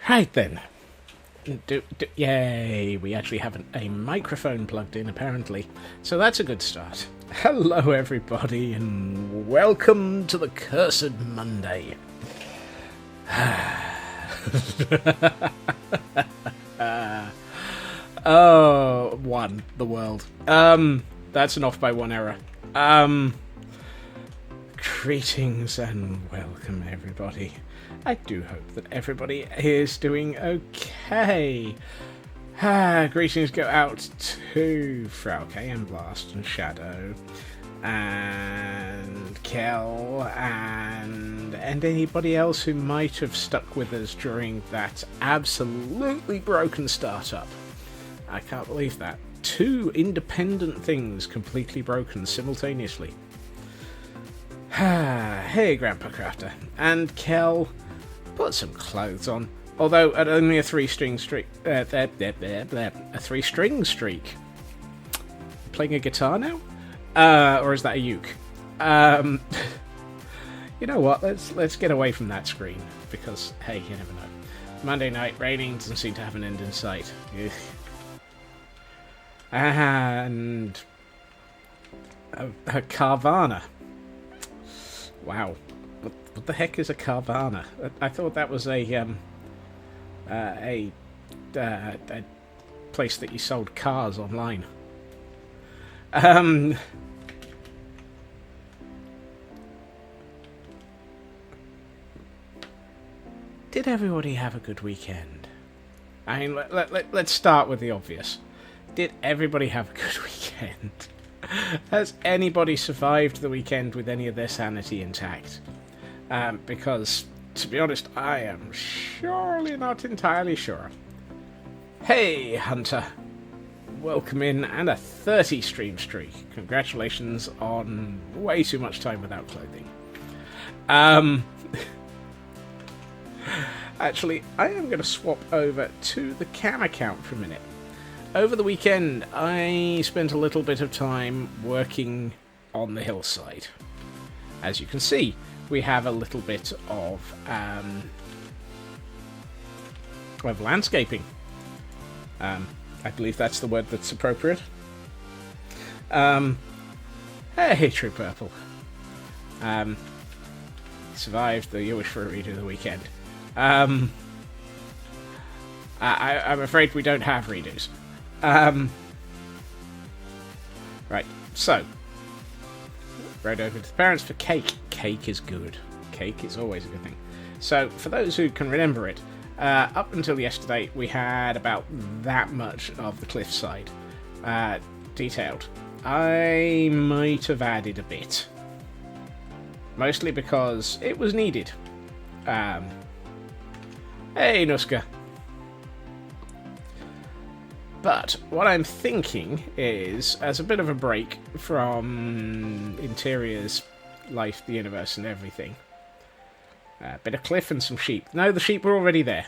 Right then. Yay, we actually have a microphone plugged in, apparently. So that's a good start. Hello, everybody, and welcome to the Cursed Monday. Oh, one, the world. That's an off by one error. Greetings and welcome, everybody. I do hope that everybody is doing okay. Greetings go out to Frauke and Blast and Shadow and Kel and anybody else who might have stuck with us during that absolutely broken startup. I can't believe that. Two independent things completely broken simultaneously. Hey, Grandpa Crafter. And Kel, put some clothes on. Although at only a three-string streak. A three-string streak. Playing a guitar now? Or is that a uke? You know what? Let's get away from that screen because hey, you never know. Monday night raining doesn't seem to have an end in sight. Ugh. And a Carvana. Wow, what the heck is a Carvana? I thought that was a place that you sold cars online. Did everybody have a good weekend? I mean, let's start with the obvious. Did everybody have a good weekend? Has anybody survived the weekend with any of their sanity intact? Because, to be honest, I am surely not entirely sure. Hey, Hunter. Welcome in, and a 30 stream streak. Congratulations on way too much time without clothing. Actually, I am going to swap over to the cam account for a minute. Over the weekend, I spent a little bit of time working on the hillside. As you can see, we have a little bit of landscaping. I believe that's the word that's appropriate. Hey, True Purple. Survived the You Wish for a Read of the weekend. I'm afraid we don't have redos. Right, so rode over to the parents for cake. Cake is good. Cake is always a good thing. So, for those who can remember it, up until yesterday, we had about that much of the cliffside detailed. I might have added a bit. Mostly because it was needed. Hey, Nuska. But what I'm thinking is, as a bit of a break from interiors, life, the universe, and everything, a bit of cliff and some sheep. No, the sheep were already there.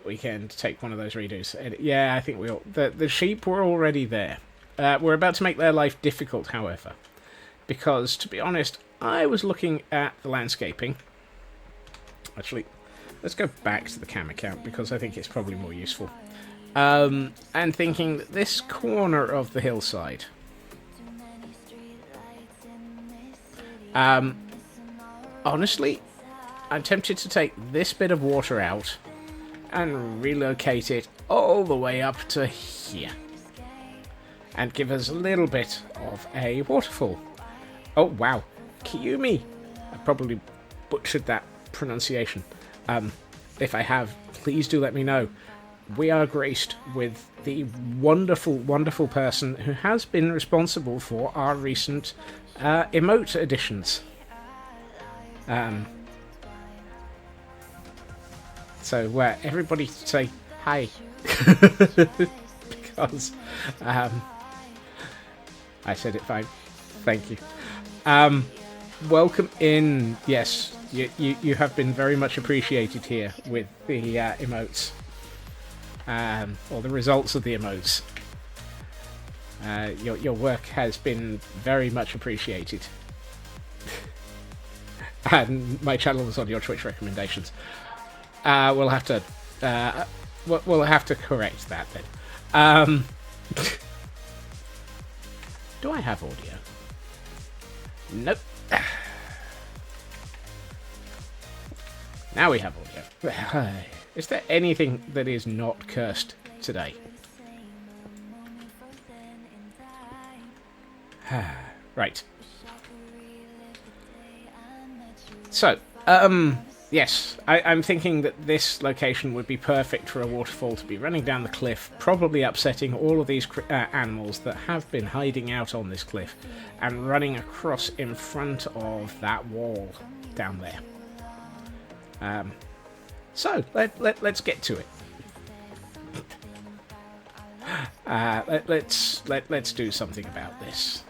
We can take one of those redos. Yeah, I think we all... The sheep were already there. We're about to make their life difficult, however. Because, to be honest, I was looking at the landscaping. Actually... let's go back to the cam account because I think it's probably more useful. And thinking that this corner of the hillside... honestly, I'm tempted to take this bit of water out and relocate it all the way up to here. And give us a little bit of a waterfall. Oh, wow. Kiyumi. I probably butchered that pronunciation. If I have, please do let me know. We are graced with the wonderful, wonderful person who has been responsible for our recent emote additions. So everybody say hi. Because I said it fine. Thank you. Welcome in. Yes. You have been very much appreciated here with the emotes. Or the results of the emotes. Your work has been very much appreciated. And my channel was on your Twitch recommendations. We'll have to we'll have to correct that then. Do I have audio? Nope. Now we have audio. Is there anything that is not cursed today? Right. So, yes, I'm thinking that this location would be perfect for a waterfall to be running down the cliff, probably upsetting all of these animals that have been hiding out on this cliff, and running across in front of that wall down there. So, let's get to it. Let's do something about this.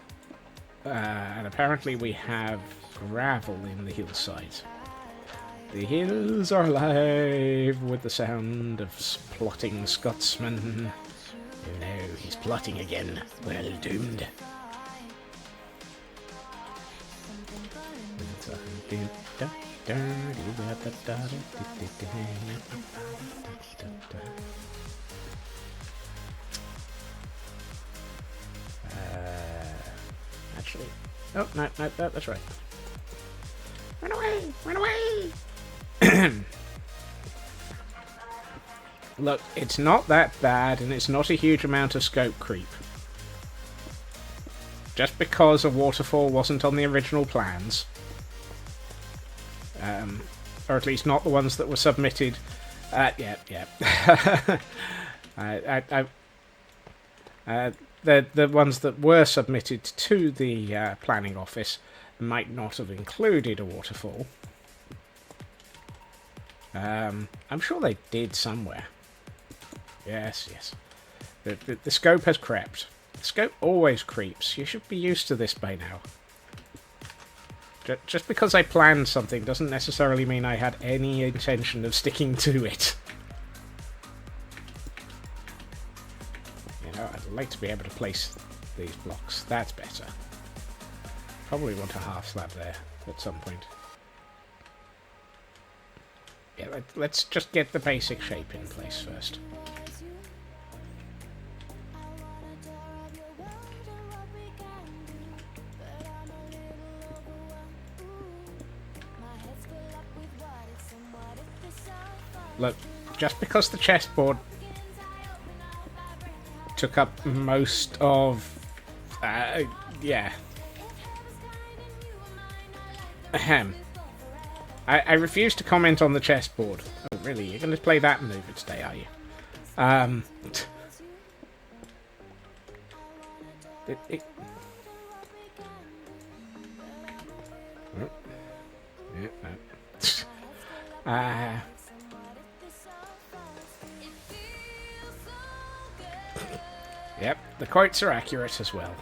And apparently we have gravel in the hillsides. The hills are alive with the sound of plotting Scotsman. Oh no, he's plotting again. Well doomed. Actually, oh no, that's right. Run away! Run away! Look, it's not that bad, and it's not a huge amount of scope creep. Just because a waterfall wasn't on the original plans, or at least not the ones that were submitted. Yeah. The ones that were submitted to the planning office might not have included a waterfall. I'm sure they did somewhere. Yes. The scope has crept. The scope always creeps. You should be used to this by now. Just because I planned something doesn't necessarily mean I had any intention of sticking to it. I'd like to be able to place these blocks. That's better. Probably want a half slab there at some point. Yeah, let's just get the basic shape in place first. Look, just because the chessboard took up most of... yeah. Ahem. I refuse to comment on the chessboard. Oh, really? You're going to play that maneuver today, are you? Yep, the quotes are accurate as well.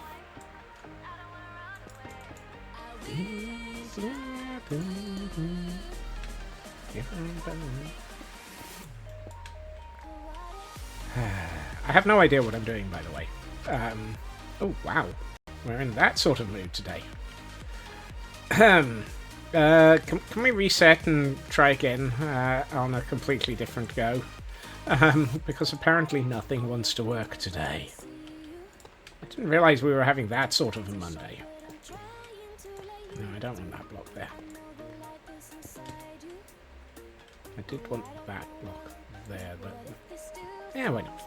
I have no idea what I'm doing, by the way. Oh, wow. We're in that sort of mood today. Can we reset and try again on a completely different go? Because apparently nothing wants to work today. I didn't realise we were having that sort of a Monday. No, I don't want that block there. I did want that block there, but... yeah, why not?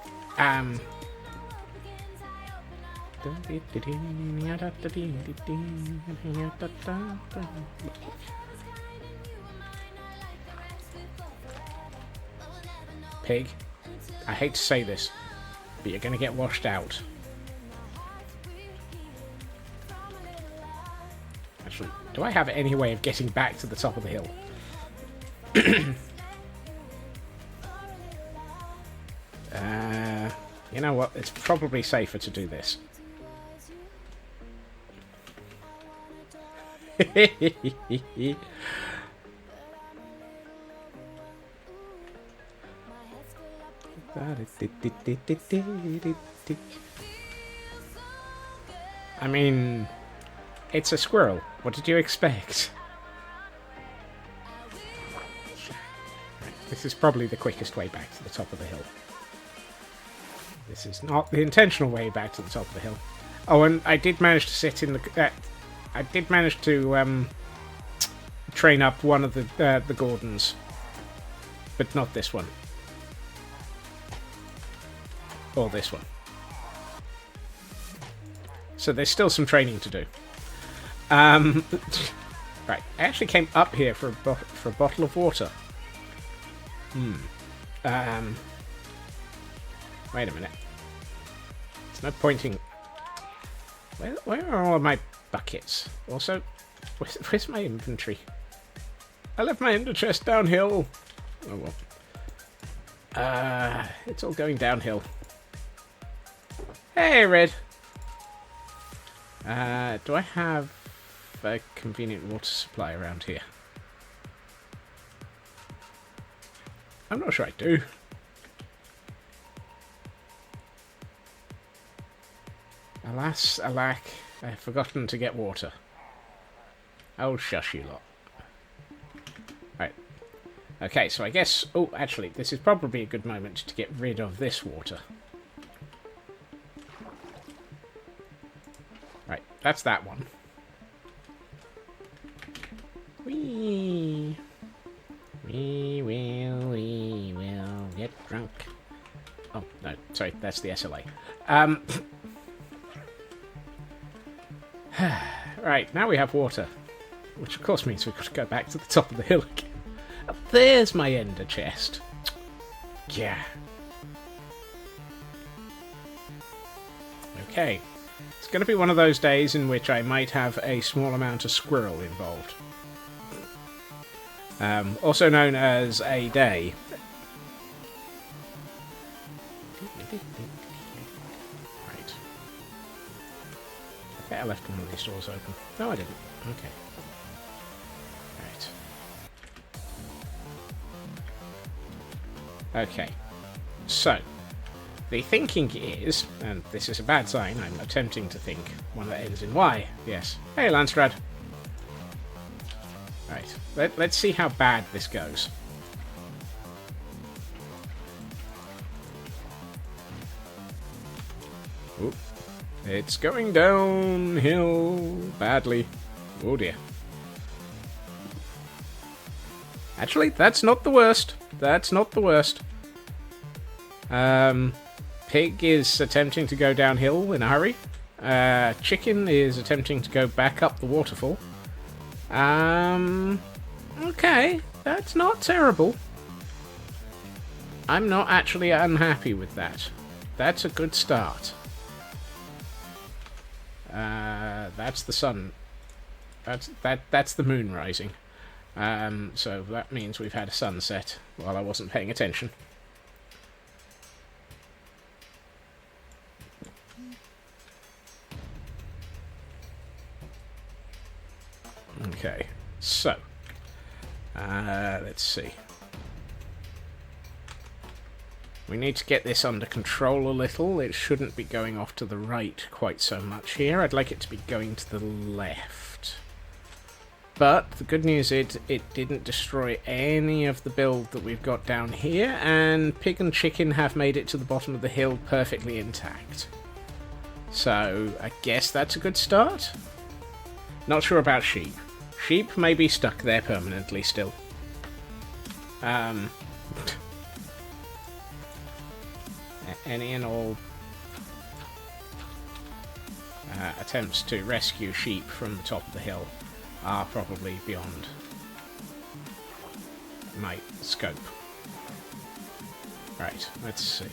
Pig, I hate to say this, but you're going to get washed out. Actually, do I have any way of getting back to the top of the hill? You know what? It's probably safer to do this. I mean, it's a squirrel. What did you expect? This is probably the quickest way back to the top of the hill. This is not the intentional way back to the top of the hill. Oh, and I did manage to sit in the... I did manage to train up one of the Gordons. But not this one. Or this one. So there's still some training to do. Right, I actually came up here for a bottle of water. Wait a minute. There's no pointing... Where are all of my buckets? Also, where's my inventory? I left my ender chest downhill. Oh well. It's all going downhill. Hey, Red. Do I have a convenient water supply around here? I'm not sure I do. Alas, alack, I have forgotten to get water. Oh, shush you lot. Right. Okay, so I guess... Oh, actually, this is probably a good moment to get rid of this water. Right, that's that one. We will get drunk. Oh, no, sorry, that's the SLA. Right, now we have water. Which of course means we've got to go back to the top of the hill again. Oh, there's my ender chest. Yeah. Okay. It's going to be one of those days in which I might have a small amount of squirrel involved. Also known as a day. Right. I bet I left one of these doors open. No, I didn't. Okay. Right. Okay. So, the thinking is, and this is a bad sign, I'm attempting to think, one that ends in Y. Yes. Hey, Lanstrad. Right, let's see how bad this goes. Oop. It's going downhill badly. Oh dear. Actually, that's not the worst. That's not the worst. Pig is attempting to go downhill in a hurry. Chicken is attempting to go back up the waterfall. Okay, that's not terrible. I'm not actually unhappy with that. That's a good start. That's the sun. That's the moon rising. So that means we've had a sunset while I wasn't paying attention. Okay, so let's see. We need to get this under control a little. It shouldn't be going off to the right quite so much here. I'd like it to be going to the left. But the good news is it didn't destroy any of the build that we've got down here, and Pig and Chicken have made it to the bottom of the hill perfectly intact. So I guess that's a good start. Not sure about sheep. Sheep may be stuck there permanently still. Any and all attempts to rescue sheep from the top of the hill are probably beyond my scope. Right, let's see.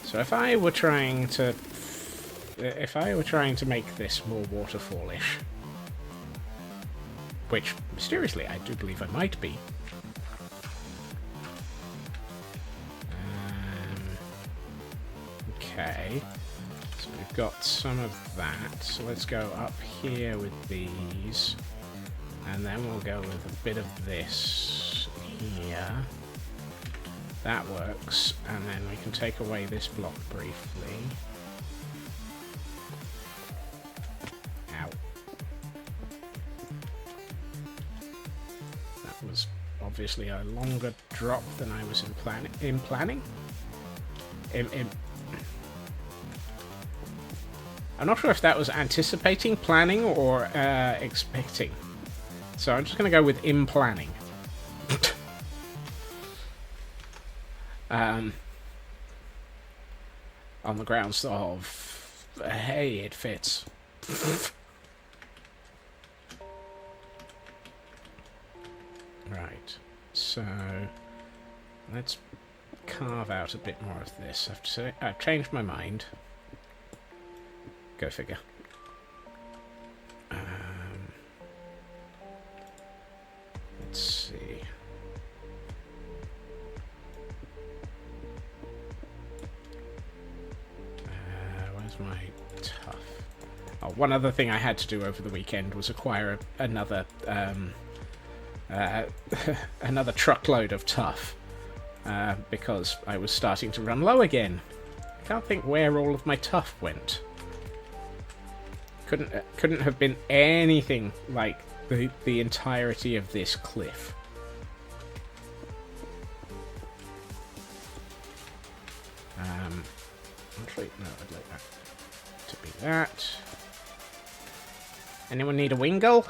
So if I were trying to make this more waterfallish, which mysteriously I do believe I might be. Okay, so we've got some of that. So let's go up here with these, and then we'll go with a bit of this here. That works, and then we can take away this block briefly. Ow. That was obviously a longer drop than I was planning. I'm not sure if that was anticipating, planning, or expecting. So I'm just going to go with in planning. On the grounds of, hey, it fits. Right, so let's carve out a bit more of this. I've changed my mind. Go figure. Let's see. Where's my tough? Oh, one other thing I had to do over the weekend was acquire another another truckload of tough because I was starting to run low again. I can't think where all of my tough went. Couldn't have been anything like the entirety of this cliff. Actually, no, I'd like that to be that. Anyone need a wingle?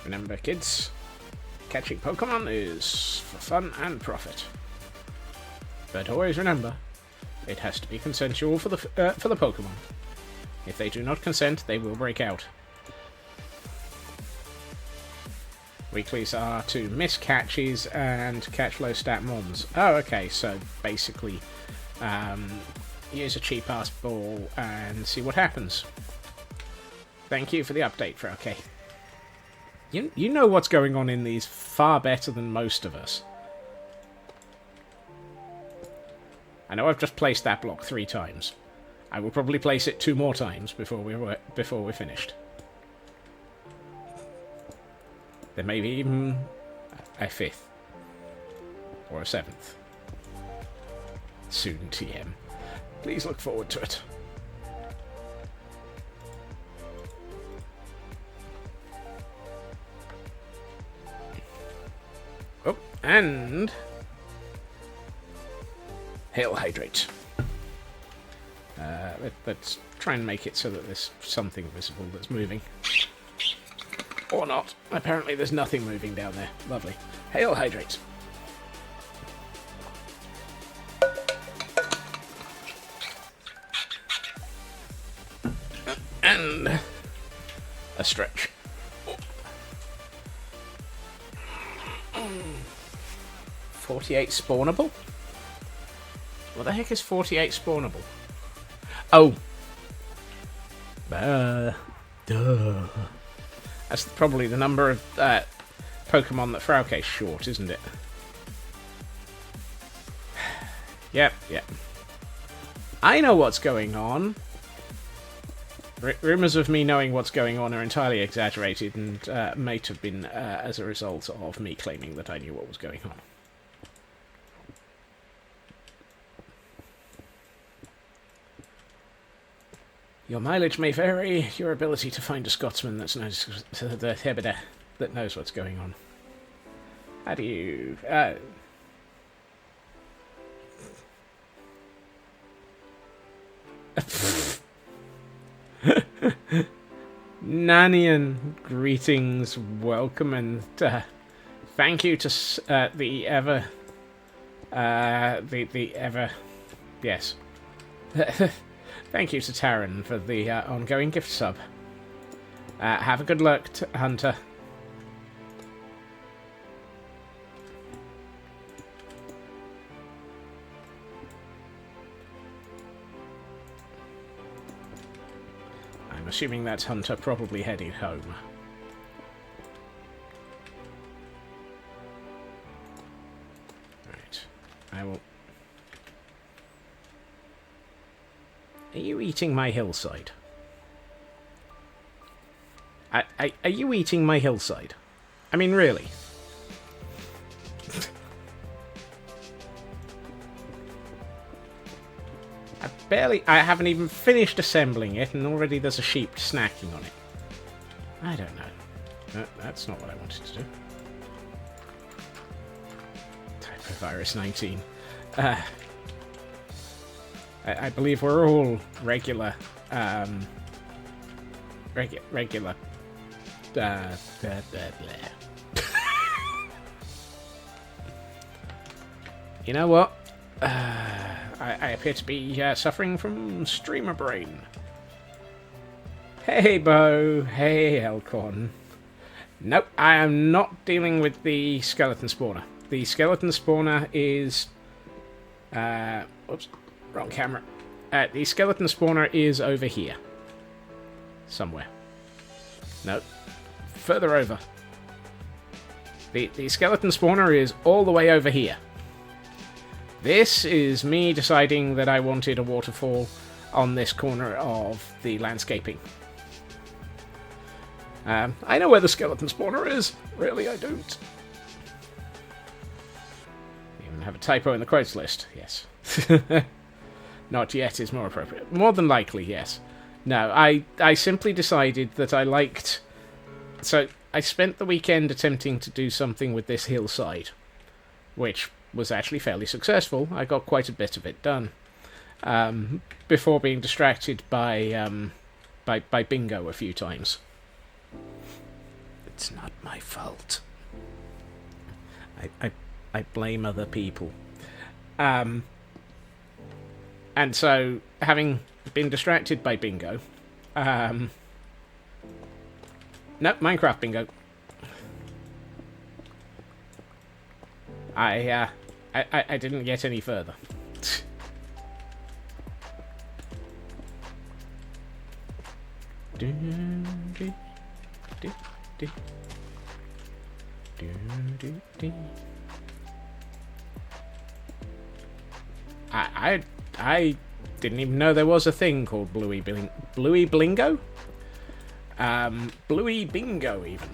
Remember, kids, catching Pokemon is for fun and profit. But always remember, it has to be consensual for the Pokemon. If they do not consent, they will break out. Weeklies are to miss catches and catch low stat mons. Oh, okay, so basically use a cheap-ass ball and see what happens. Thank you for the update, Frauke. You know what's going on in these far better than most of us. I know I've just placed that block 3 times. I will probably place it 2 more times before we're finished. There may be even a 5th. Or a 7th. Soon, TM. Please look forward to it. Oh, and Hail Hydrate. Let's try and make it so that there's something visible that's moving. Or not. Apparently there's nothing moving down there. Lovely. Hail Hydrate. And a stretch. 48 spawnable? What the heck is 48 spawnable? Oh! Duh. That's probably the number of Pokemon that Frauke's short, isn't it? Yep. I know what's going on. Rumours of me knowing what's going on are entirely exaggerated and may have been as a result of me claiming that I knew what was going on. Your mileage may vary, your ability to find a Scotsman that knows what's going on. How do you... Nanian, greetings, welcome, and thank you to the ever... Yes. Thank you to Taran for the ongoing gift sub. Have a good luck, Hunter. I'm assuming that's Hunter probably heading home. Right. I will... Are you eating my hillside? Are you eating my hillside? I mean, really? I haven't even finished assembling it, and already there's a sheep snacking on it. I don't know. That's not what I wanted to do. Typovirus 19. I believe we're all regular. Regular. Blah, blah, blah. You know what? I appear to be suffering from streamer brain. Hey, Bo. Hey, Elcorn. Nope, I am not dealing with the skeleton spawner. The skeleton spawner is... Oops, wrong camera. The skeleton spawner is over here. Somewhere. Nope. Further over. The skeleton spawner is all the way over here. This is me deciding that I wanted a waterfall on this corner of the landscaping. I know where the skeleton spawner is. Really, I don't. Even have a typo in the quotes list. Yes. Not yet is more appropriate. More than likely, yes. No, I simply decided that I liked... So, I spent the weekend attempting to do something with this hillside, which was actually fairly successful. I got quite a bit of it done. Before being distracted by bingo a few times. It's not my fault. I blame other people. And so, having been distracted by bingo... no, Minecraft bingo. I didn't get any further. I didn't even know there was a thing called Bluey Blingo? Bluey Bingo, even.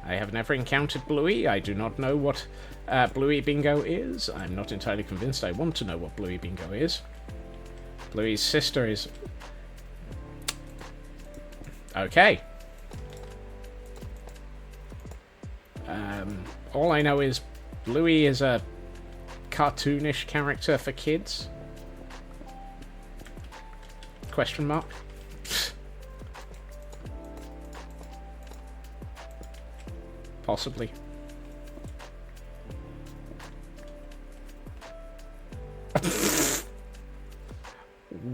I have never encountered Bluey. I do not know what Bluey Bingo is. I'm not entirely convinced I want to know what Bluey Bingo is. Bluey's sister is... Okay. All I know is Bluey is a cartoonish character for kids. Question mark? Possibly.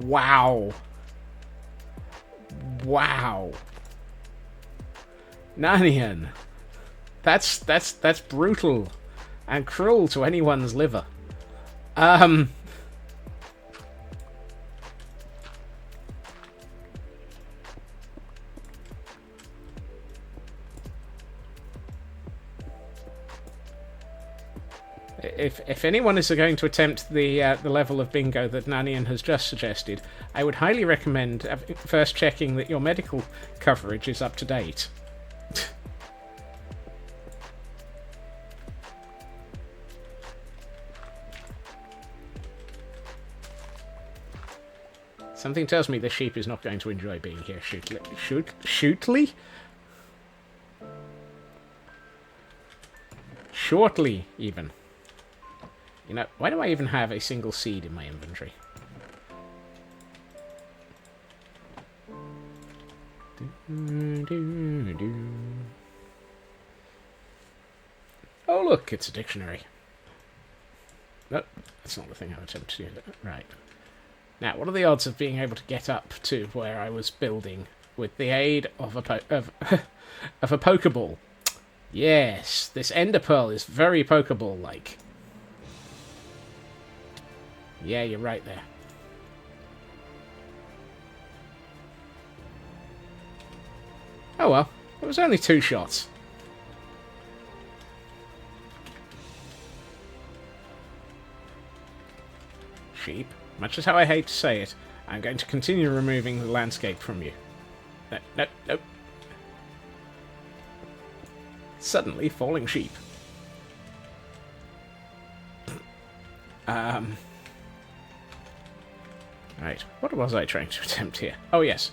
Wow. Wow. Nanian. That's brutal and cruel to anyone's liver. If anyone is going to attempt the level of bingo that Nanian has just suggested, I would highly recommend first checking that your medical coverage is up to date. Something tells me this sheep is not going to enjoy being here. Shootly? Shortly, even. You know, why do I even have a single seed in my inventory? Oh, look, it's a dictionary. No, that's not the thing I attempted to do. Right. Now, what are the odds of being able to get up to where I was building with the aid of a Pokeball? Yes, this Ender Pearl is very Pokeball-like. Yeah, you're right there. Oh well, it was only 2 shots. Sheep, much as how I hate to say it, I'm going to continue removing the landscape from you. No. Suddenly falling sheep. Right, what was I trying to attempt here? Oh, yes.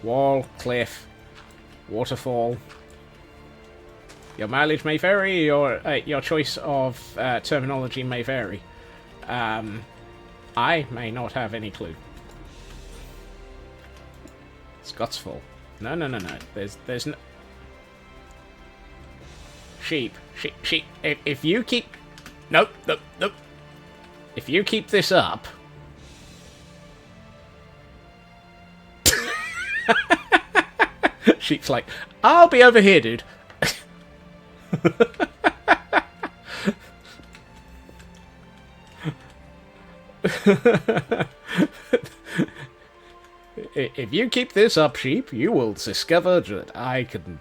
Wall, cliff, waterfall. Your mileage may vary, your choice of terminology may vary. I may not have any clue. Scotsfall. No. There's no... Sheep. If you keep... Nope. If you keep this up... Sheep's like, I'll be over here, dude. If you keep this up, sheep, you will discover that I can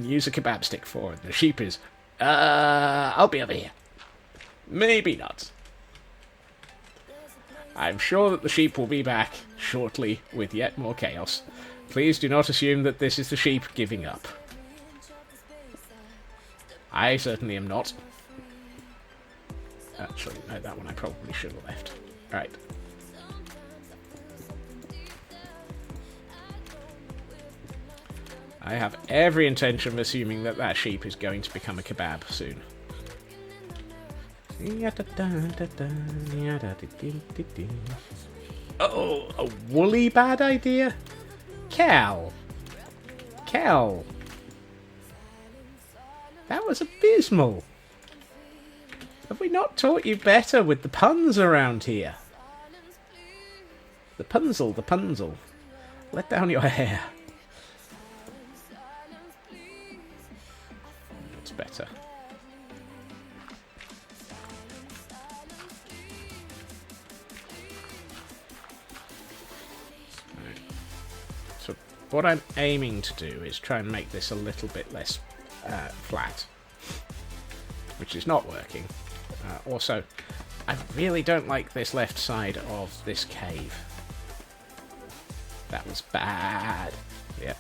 use a kebab stick for. And the sheep is, I'll be over here. Maybe not. I'm sure that the sheep will be back shortly with yet more chaos. Please do not assume that this is the sheep giving up. I certainly am not. Actually, no, that one I probably should have left. Alright. I have every intention of assuming that that sheep is going to become a kebab soon. Oh, a woolly bad idea? Cal. That was abysmal. Have we not taught you better with the puns around here? The punzel. Let down your hair. That's better. Right. So what I'm aiming to do is try and make this a little bit less flat, which is not working. Also, I really don't like this left side of this cave. That was bad. Yep.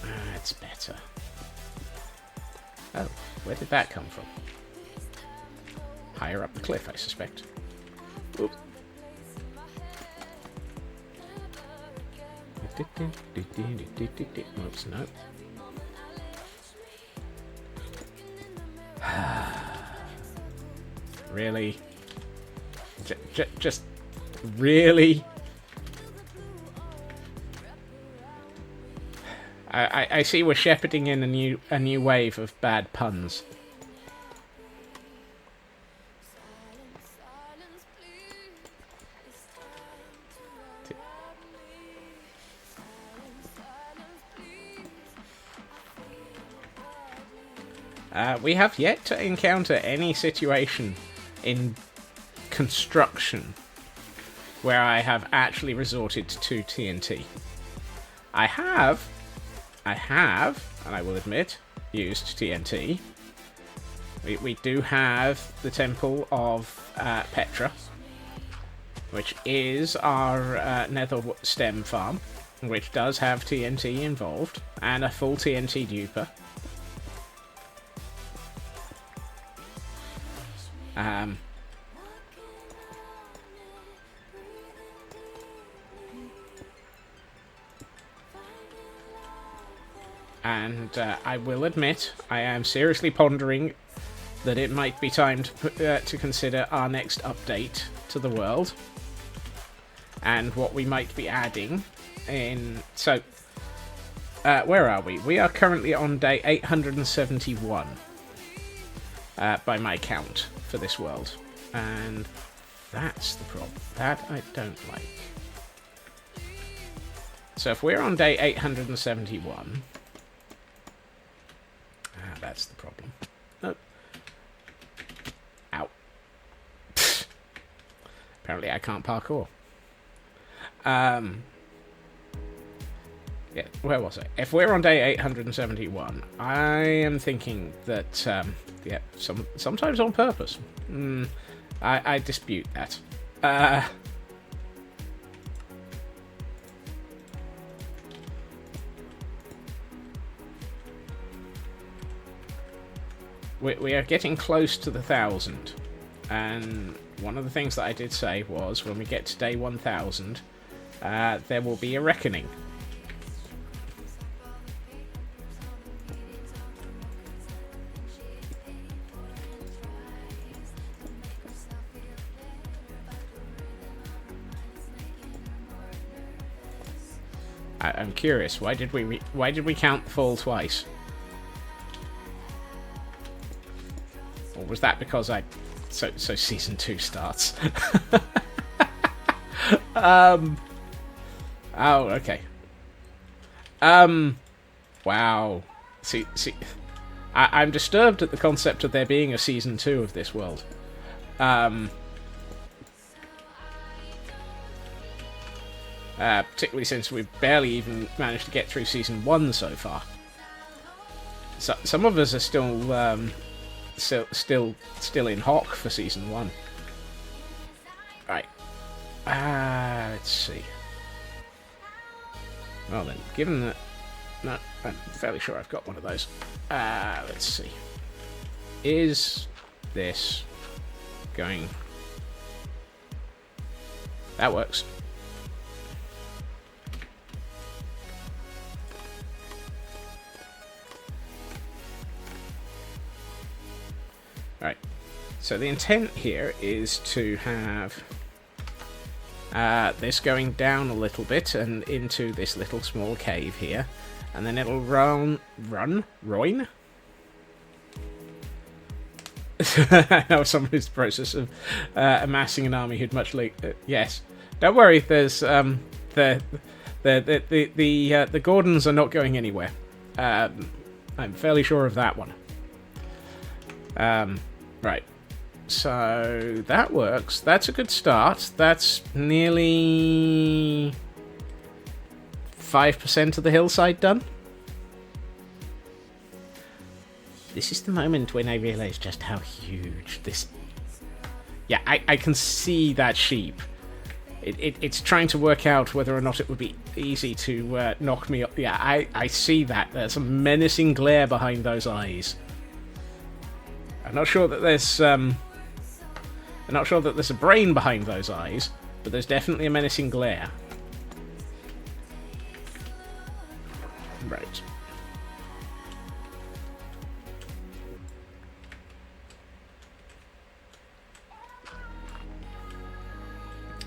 That's better. Oh, where did that come from? Higher up the cliff, I suspect. Oop. Oops, no. Really? Just really? I see we're shepherding in a new wave of bad puns. We have yet to encounter any situation in construction where I have actually resorted to TNT. I have, and I will admit, used TNT. We do have the Temple of Petra, which is our nether stem farm, which does have TNT involved, and a full TNT duper. And I will admit, I am seriously pondering that it might be time to consider our next update to the world and what we might be adding in. So, where are we? We are currently on day 871 by my count for this world, and that's the problem. That I don't like. So if we're on day 871, that's the problem. Oh. Ow. Apparently I can't parkour. Yeah, where was I? If we're on day 871, I am thinking that, yeah, sometimes on purpose. I dispute that. We are getting close to the 1,000, and one of the things that I did say was when we get to day 1,000, there will be a reckoning. I'm curious. Why did we count the fall twice? Or was that because so season 2 starts? Oh, okay. Wow. See, I'm disturbed at the concept of there being a season 2 of this world. Particularly since we've barely even managed to get through season 1 so far. So, some of us are still in hock for season 1. Right. Let's see. Well then, given that... No, I'm fairly sure I've got one of those. Let's see. Is this going... That works. Right, so the intent here is to have this going down a little bit and into this little small cave here, and then it'll roin? I know someone who's in the process of amassing an army who'd much like... yes, don't worry, there's the Gordons are not going anywhere. I'm fairly sure of that one. Right. So that works. That's a good start. That's nearly 5% of the hillside done. This is the moment when I realise just how huge this... Yeah, I can see that sheep. It's trying to work out whether or not it would be easy to knock me up. Yeah, I see that. There's a menacing glare behind those eyes. I'm not sure that there's a brain behind those eyes, but there's definitely a menacing glare. Right.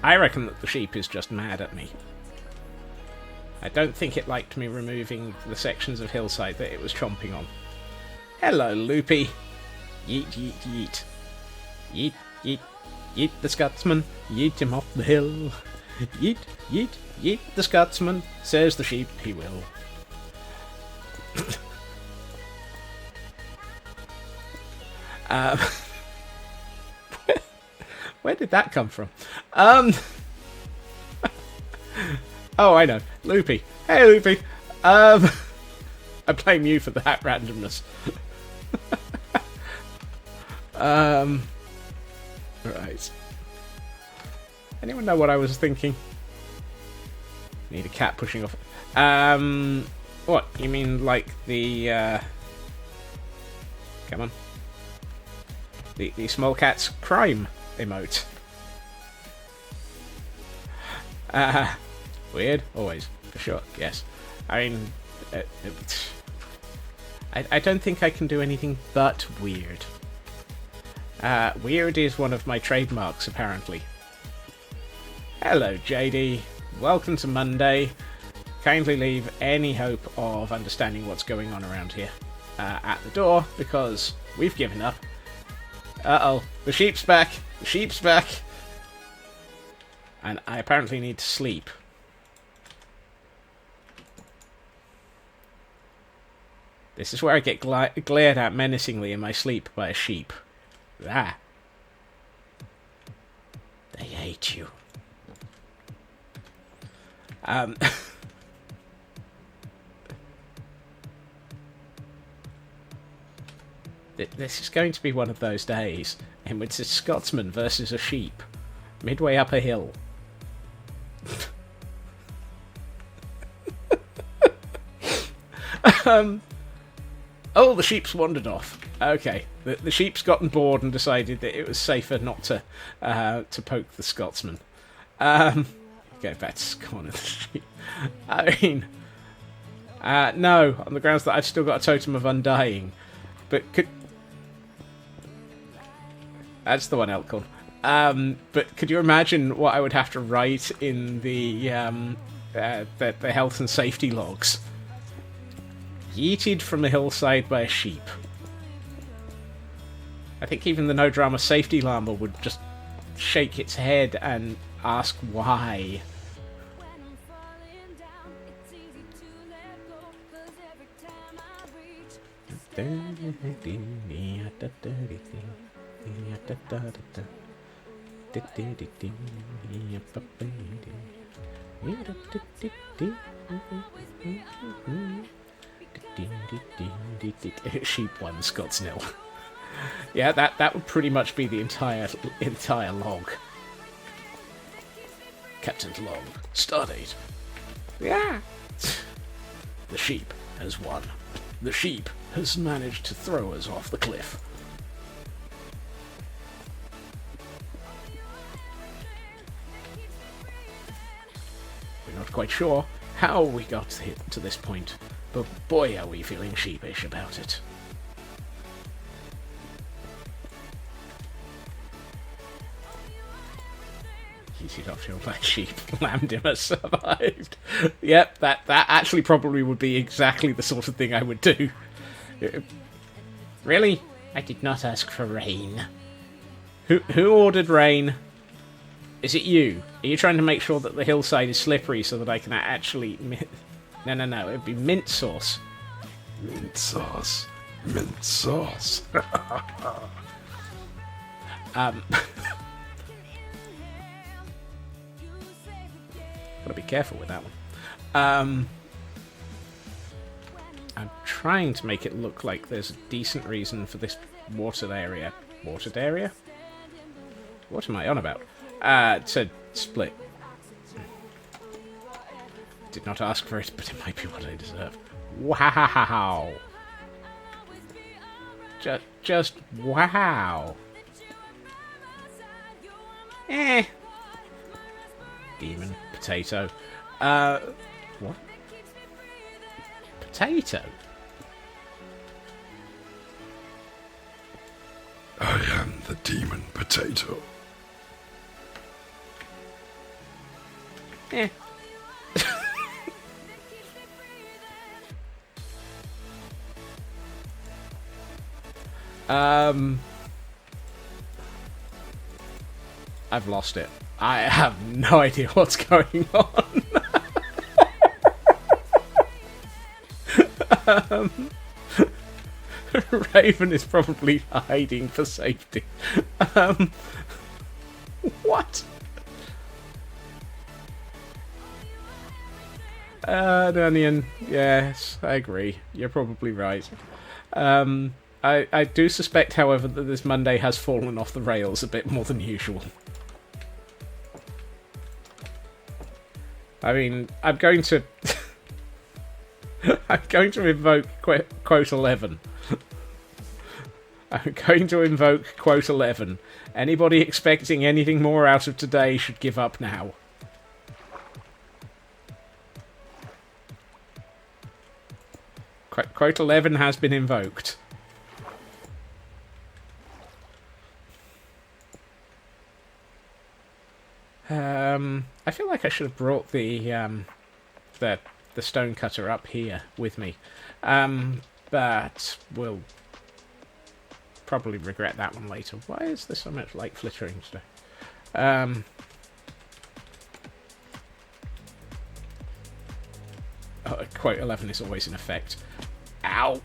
I reckon that the sheep is just mad at me. I don't think it liked me removing the sections of hillside that it was chomping on. Hello, Loopy. Yeet, yeet, yeet. Yeet, yeet, yeet the Scotsman. Yeet him off the hill. Yeet, yeet, yeet the Scotsman. Says the sheep he will. Where did that come from? Oh, I know. Loopy. Hey, Loopy. I blame you for that randomness. Right. Anyone know what I was thinking? Need a cat pushing off. What? You mean like the, come on. The small cat's crime emote. Weird? Always. For sure. Yes. I mean, I don't think I can do anything but weird. Weird is one of my trademarks, apparently. Hello, JD. Welcome to Monday. Kindly leave any hope of understanding what's going on around here at the door, because we've given up. Uh-oh. The sheep's back. The sheep's back. And I apparently need to sleep. This is where I get glared at menacingly in my sleep by a sheep. Ah. They hate you. This is going to be one of those days in which it's a Scotsman versus a sheep, midway up a hill. Oh, the sheep's wandered off. Okay, the sheep's gotten bored and decided that it was safer not to poke the Scotsman. Go back to scorn of the sheep. I mean, no, on the grounds that I've still got a totem of undying. But that's the one, Elkhorn. But could you imagine what I would have to write in the health and safety logs? Yeeted from a hillside by a sheep. I think even the no drama safety llama would just shake its head and ask why. Sheep 1, Scots nil. Yeah, that would pretty much be the entire log. Captain's log. Stardate. Yeah. The sheep has won. The sheep has managed to throw us off the cliff. We're not quite sure how we got to this point, but boy are we feeling sheepish about it. Easy off your black sheep. Lamdimer survived. Yep, that actually probably would be exactly the sort of thing I would do. Really? I did not ask for rain. Who ordered rain? Is it you? Are you trying to make sure that the hillside is slippery so that I can actually... No, it'd be mint sauce. Mint sauce. Mint sauce. Gotta be careful with that one. I'm trying to make it look like there's a decent reason for this watered area. Watered area? What am I on about? To split. Did not ask for it, but it might be what I deserve. Wow! Just wow! Demon. Potato. What? Potato? I am the demon potato. I've lost it. I have no idea what's going on. Raven is probably hiding for safety. What? Danian, yes, I agree. You're probably right. I do suspect, however, that this Monday has fallen off the rails a bit more than usual. I mean, I'm going to invoke quote 11. I'm going to invoke quote 11. Anybody expecting anything more out of today should give up now. Quote 11 has been invoked. I feel like I should have brought the stone cutter up here with me, but we'll probably regret that one later. Why is there so much light flittering today? Quote 11 is always in effect. Ow!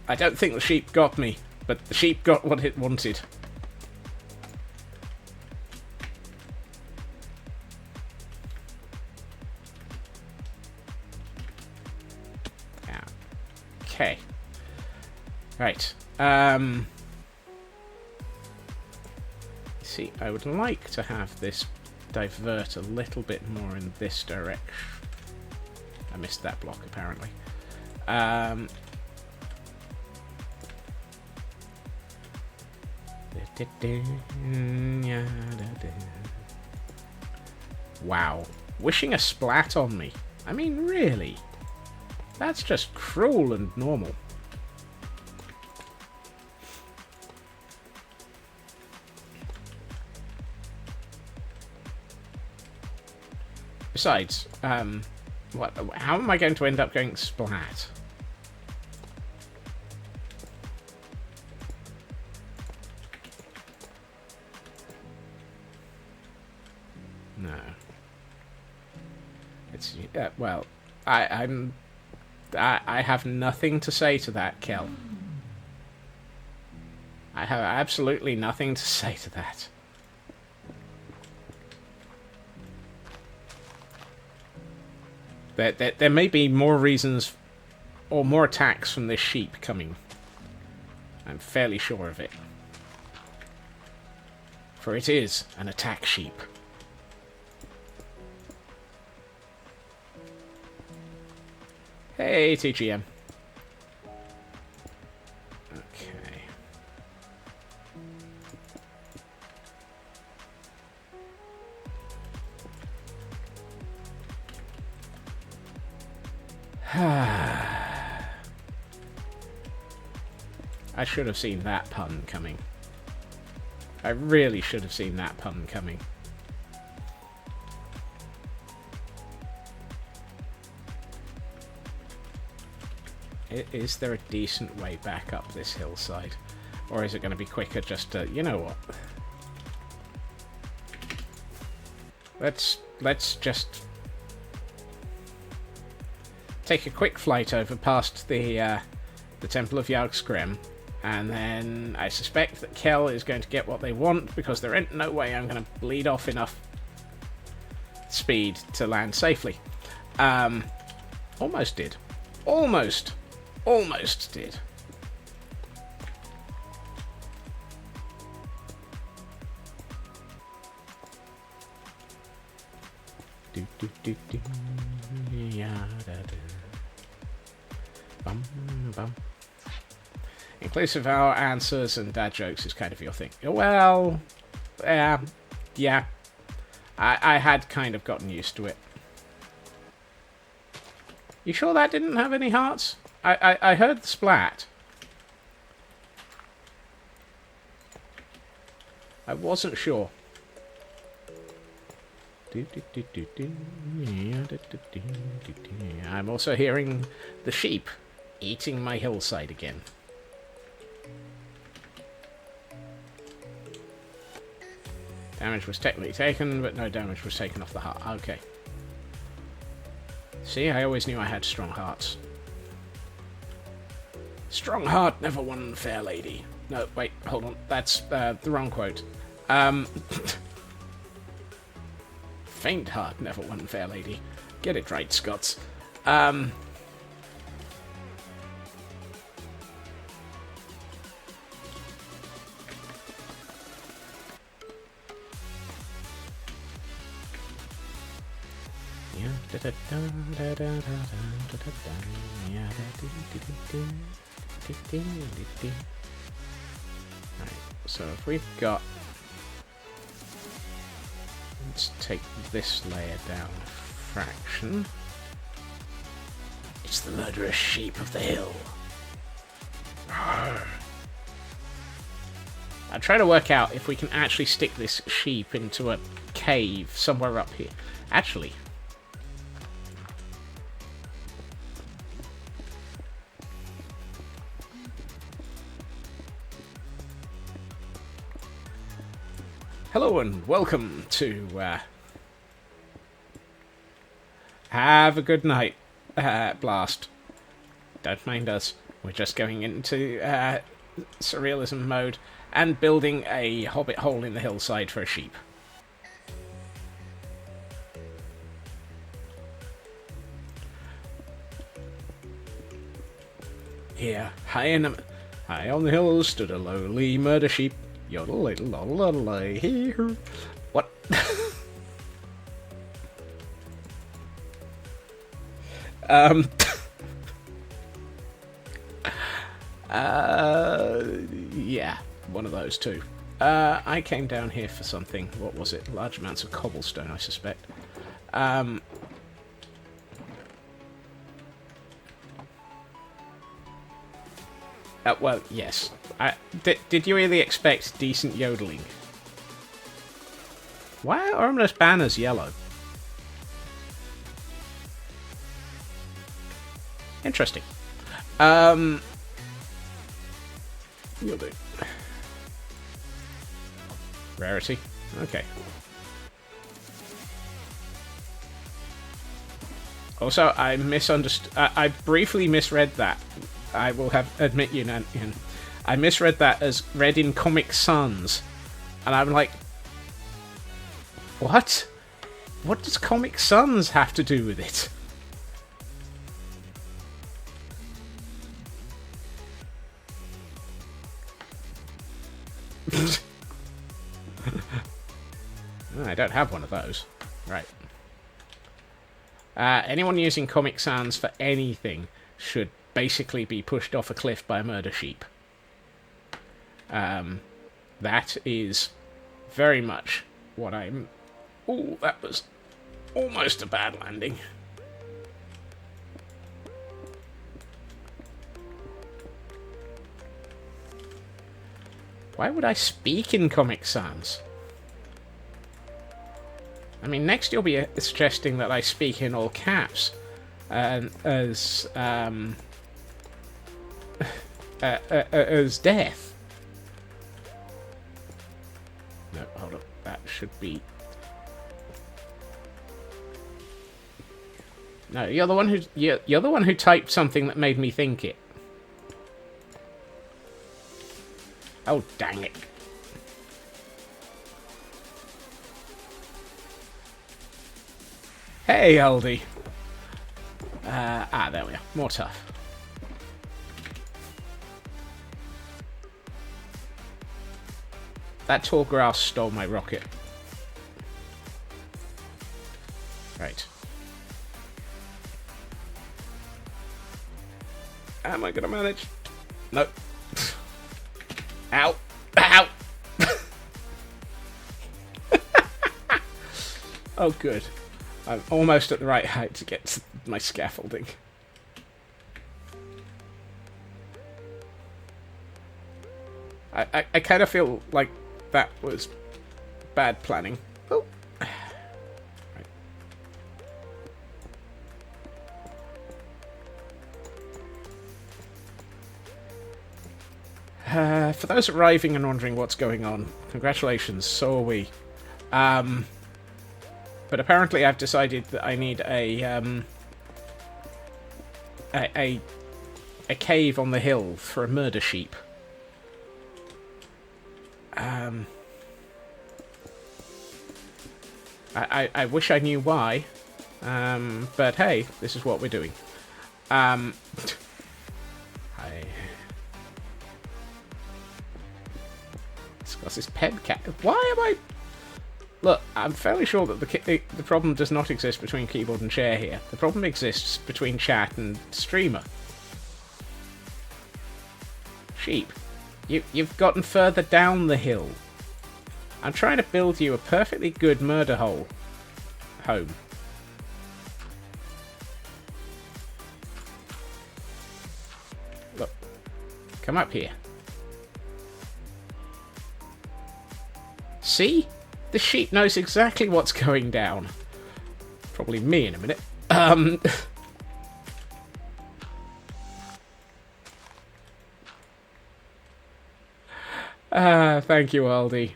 I don't think the sheep got me, but the sheep got what it wanted. Right. See, I would like to have this divert a little bit more in this direction. I missed that block, apparently. Wow. Wishing a splat on me. I mean, really? That's just cruel and normal. Besides, what? How am I going to end up going splat? No. It's well, I have nothing to say to that, Kel. I have absolutely nothing to say to that. There may be more reasons or more attacks from this sheep coming. I'm fairly sure of it. For it is an attack sheep. Hey, TGM. Okay. I should have seen that pun coming. I really should have seen that pun coming. Is there a decent way back up this hillside? Or is it going to be quicker just to... You know what? Let's just... take a quick flight over past the Temple of Yogg-Skrem, and then I suspect that Kel is going to get what they want, because there ain't no way I'm going to bleed off enough speed to land safely. Almost did. Almost did. Do, do, do, do. Yeah, da, da. Bum, bum. Inclusive of our answers and dad jokes is kind of your thing. Well, yeah. I had kind of gotten used to it. You sure that didn't have any hearts? I heard the splat. I wasn't sure. I'm also hearing the sheep eating my hillside again. Damage was technically taken, but no damage was taken off the heart. Okay. See, I always knew I had strong hearts. Strong heart never won fair lady. No, wait, hold on. That's the wrong quote. Faint heart never won fair lady. Get it right, Scots. Alright, so if we've got... Let's take this layer down a fraction. It's the murderous sheep of the hill. Arr. I'm trying to work out if we can actually stick this sheep into a cave somewhere up here. Actually... Hello and welcome to Have a Good Night, Blast. Don't mind us. We're just going into surrealism mode and building a hobbit hole in the hillside for a sheep. Here, high in High on the hill stood a lowly murder sheep. Yodel, ladle, lodel, lodel, here. What? um. Yeah, one of those two. I came down here for something. What was it? Large amounts of cobblestone, I suspect. Well, yes. Did you really expect decent yodeling? Why are almost banners yellow? Interesting. You'll do. Rarity. Okay. Also, I misunderstood. I briefly misread that. I will admit you now. I misread that as read in Comic Sans, and I'm like, what? What does Comic Sans have to do with it? I don't have one of those. Right. Anyone using Comic Sans for anything should basically be pushed off a cliff by a murder sheep. That is very much what I'm... Ooh, that was almost a bad landing. Why would I speak in Comic Sans? I mean, next you'll be suggesting that I speak in all caps, as death. No, hold up. That should be... No, you're the one who typed something that made me think it. Oh, dang it. Hey, Aldi. There we are. More tough. That tall grass stole my rocket. Right. Am I gonna manage? Nope. Ow. Ow. Oh, good. I'm almost at the right height to get to my scaffolding. I kind of feel like that was bad planning. Oh. Right. For those arriving and wondering what's going on, congratulations, so are we. But apparently I've decided that I need a cave on the hill for a murder sheep. I wish I knew why, but hey, this is what we're doing. Discuss this pen cat. Why am I? Look, I'm fairly sure that the problem does not exist between keyboard and chair here. The problem exists between chat and streamer. Sheep, you've gotten further down the hill. I'm trying to build you a perfectly good murder home. Look, come up here. See? The sheep knows exactly what's going down. Probably me in a minute. Thank you, Aldi.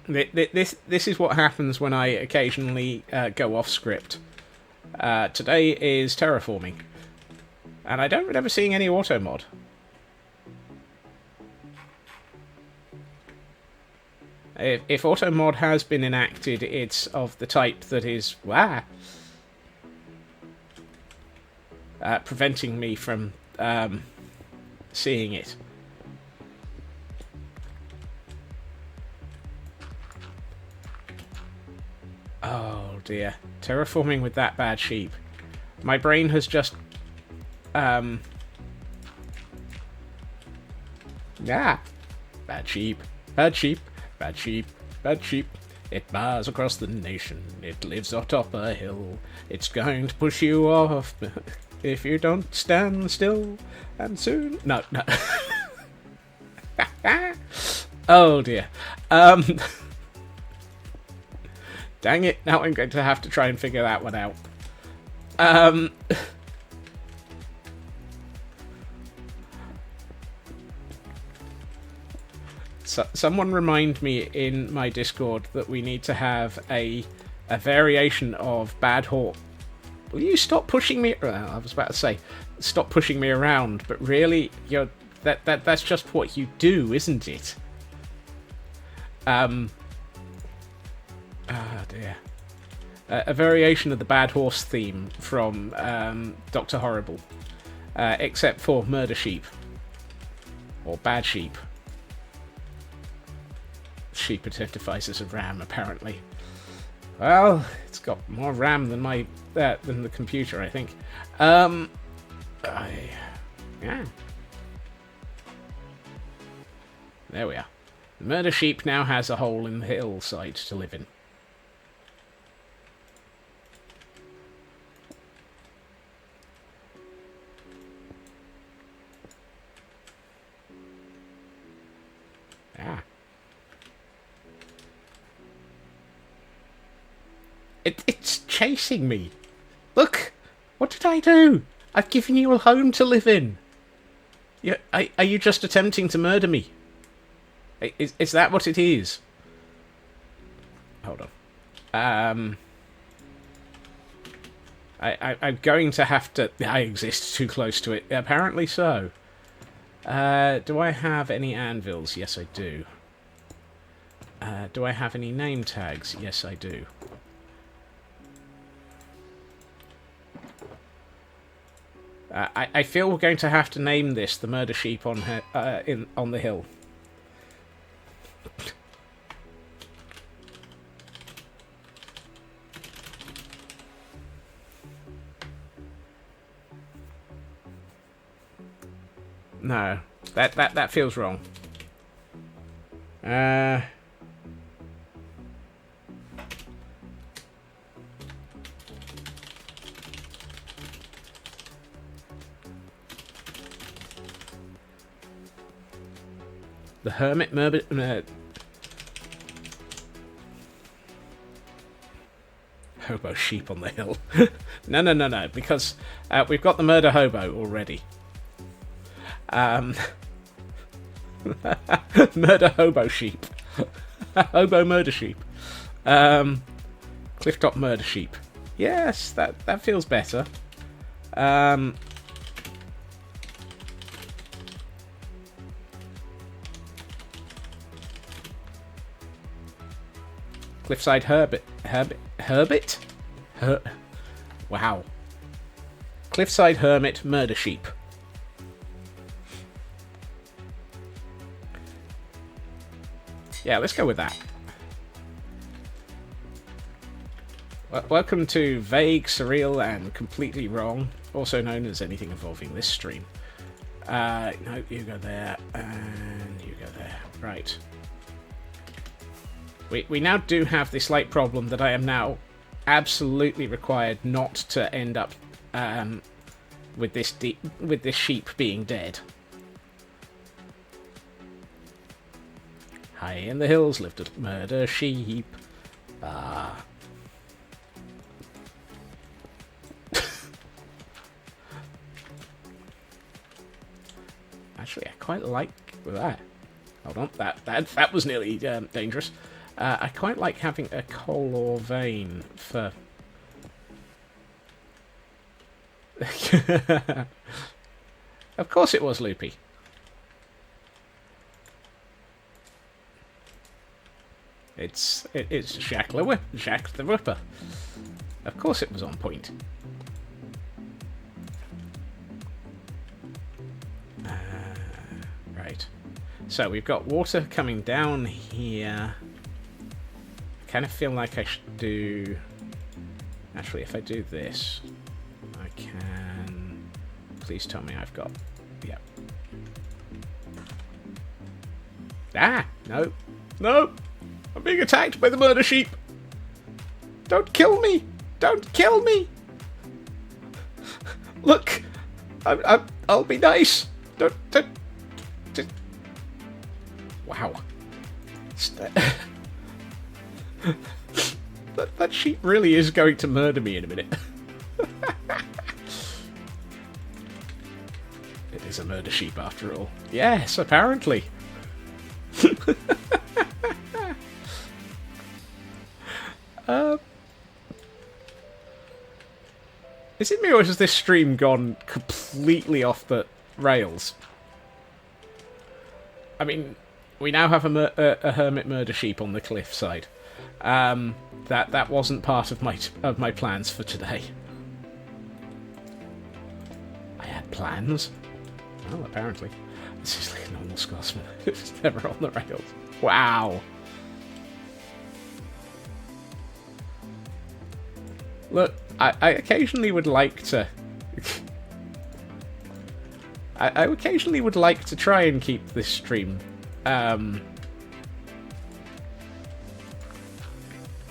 This is what happens when I occasionally go off script. Today is terraforming. And I don't remember seeing any auto mod. If auto mod has been enacted, it's of the type that is preventing me from seeing it. Oh dear. Terraforming with that bad sheep. My brain has just... Yeah. Bad sheep. Bad sheep. Bad sheep. Bad sheep. It bars across the nation. It lives atop a hill. It's going to push you off if you don't stand still. And soon... No, no. Oh dear. Dang it, now I'm going to have to try and figure that one out. So, someone remind me in my Discord that we need to have a variation of bad horse. Will you stop pushing me? I was about to say, stop pushing me around, but really, that's just what you do, isn't it? Oh dear. A variation of the bad horse theme from Dr. Horrible, except for murder sheep or bad sheep. Sheep identifies as a ram, apparently. Well, it's got more RAM than than the computer, I think. Yeah. There we are. The murder sheep now has a hole in the hillside to live in. Yeah. It's chasing me. Look! What did I do? I've given you a home to live in. Are you just attempting to murder me? Is that what it is? Hold on. I'm going to have to... I exist too close to it. Apparently so. Do I have any anvils? Yes, I do. Do I have any name tags? Yes, I do. I feel we're going to have to name this the murder sheep on the hill. No, that feels wrong. The hermit hobo sheep on the hill. No, because we've got the murder hobo already. Murder hobo sheep. Hobo murder sheep. Clifftop murder sheep. Yes, that feels better. Cliffside Herbit? Wow. Cliffside Hermit Murder Sheep. Yeah, let's go with that. Welcome to Vague, Surreal, and Completely Wrong, also known as anything involving this stream. No, you go there, and you go there. Right. We now do have the slight problem that I am now absolutely required not to end up with this sheep being dead. High in the hills lived a murder sheep. Actually, I quite like that. Hold on, that was nearly dangerous. I quite like having a coal ore vein for... Of course it was, Loopy. It's Jack the Ripper. Of course it was on point. So we've got water coming down here. I kind of feel like I should do... Actually, if I do this, I can... Please tell me I've got... Yep. Ah! No. No! I'm being attacked by the murder sheep! Don't kill me! Don't kill me! Look! I'll be nice! Don't... Wow. That sheep really is going to murder me in a minute. It is a murder sheep after all. Yes, apparently. Is it me or has this stream gone completely off the rails? I mean, we now have a hermit murder sheep on the cliffside. That wasn't part of my plans for today. I had plans. Well, apparently, this is like a normal Scotsman. It's never on the rails. Wow. Look, I occasionally would like to. I occasionally would like to try and keep this stream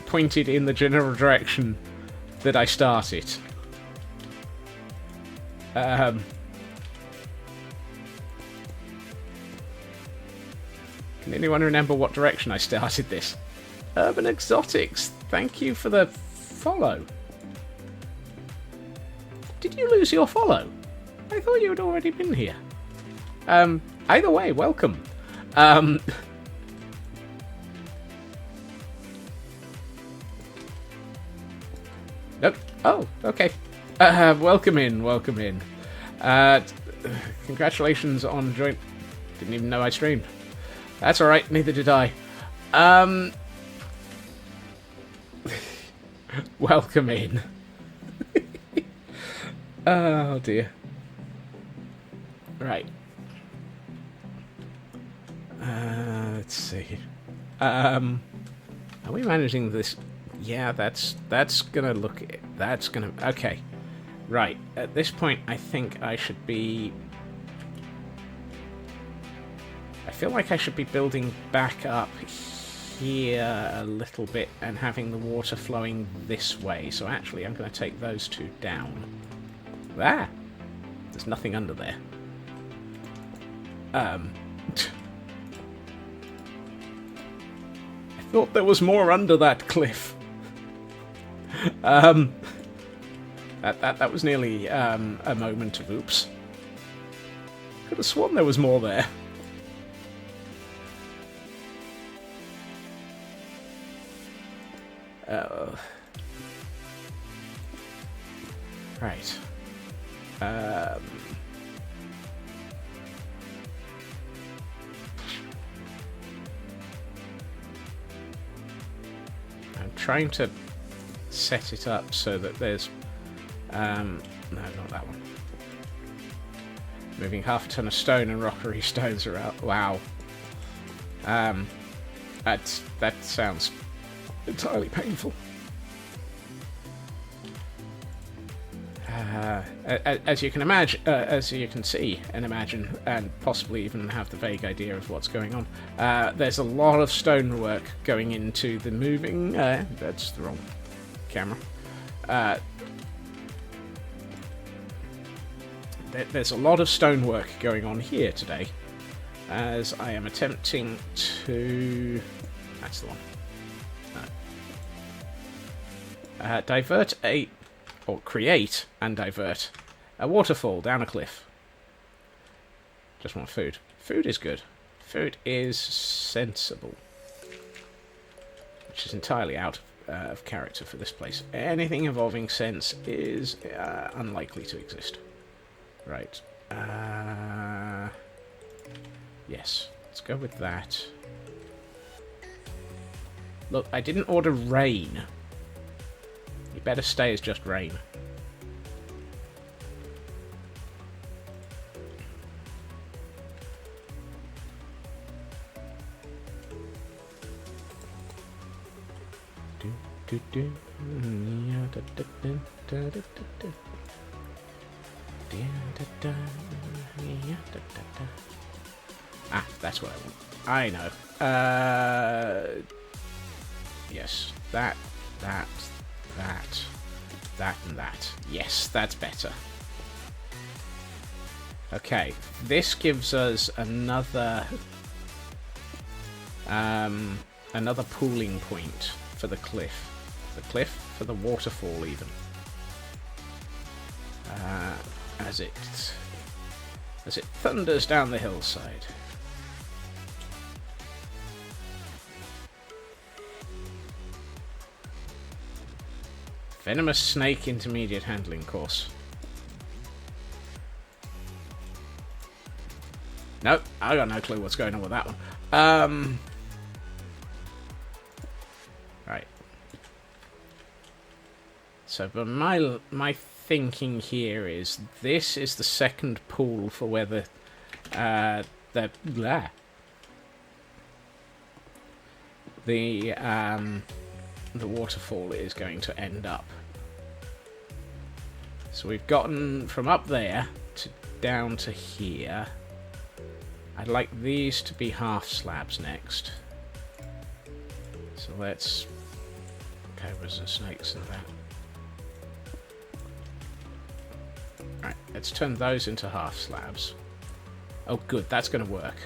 pointed in the general direction that I start it. Can anyone remember what direction I started this? Urban Exotics, thank you for the follow. Did you lose your follow? I thought you had already been here. Either way, welcome. Nope. Oh, okay. Welcome in, welcome in. Congratulations on join. Didn't even know I streamed. That's alright, neither did I. Welcome in. Oh dear. Right. Let's see. Are we managing this? Yeah, that's gonna look. That's gonna. Okay. Right. At this point, I think I should be. I feel like I should be building back up here a little bit and having the water flowing this way. So actually, I'm going to take those two down. Ah! There's nothing under there. I thought there was more under that cliff. That was nearly a moment of oops. Could have sworn there was more there. Right. I'm trying to set it up so that there's no, not that one. Moving half a ton of stone and rockery stones are out. Wow. That sounds entirely painful. As you can imagine, as you can see and imagine, and possibly even have the vague idea of what's going on, there's a lot of stonework going into the moving. That's the wrong camera. There's a lot of stonework going on here today, as I am attempting to. That's the one. Divert a. Or create and divert a waterfall down a cliff. Just want food. Food is good. Food is sensible. Which is entirely out of character for this place. Anything involving sense is unlikely to exist. Right. Yes. Let's go with that. Look, I didn't order rain. You better stay as just rain. Ah, that's what I want. I know. Yes, that, and that. Yes, that's better. Okay, this gives us another pooling point for the cliff. For the waterfall, even. As it thunders down the hillside. Venomous snake intermediate handling course. Nope, I got no clue what's going on with that one. Right. So, but my thinking here is this is the second pool for where the waterfall is going to end up. So we've gotten from up there to down to here. I'd like these to be half slabs next. So let's... cobras and snakes and that. Right, let's turn those into half slabs. Oh good, that's going to work.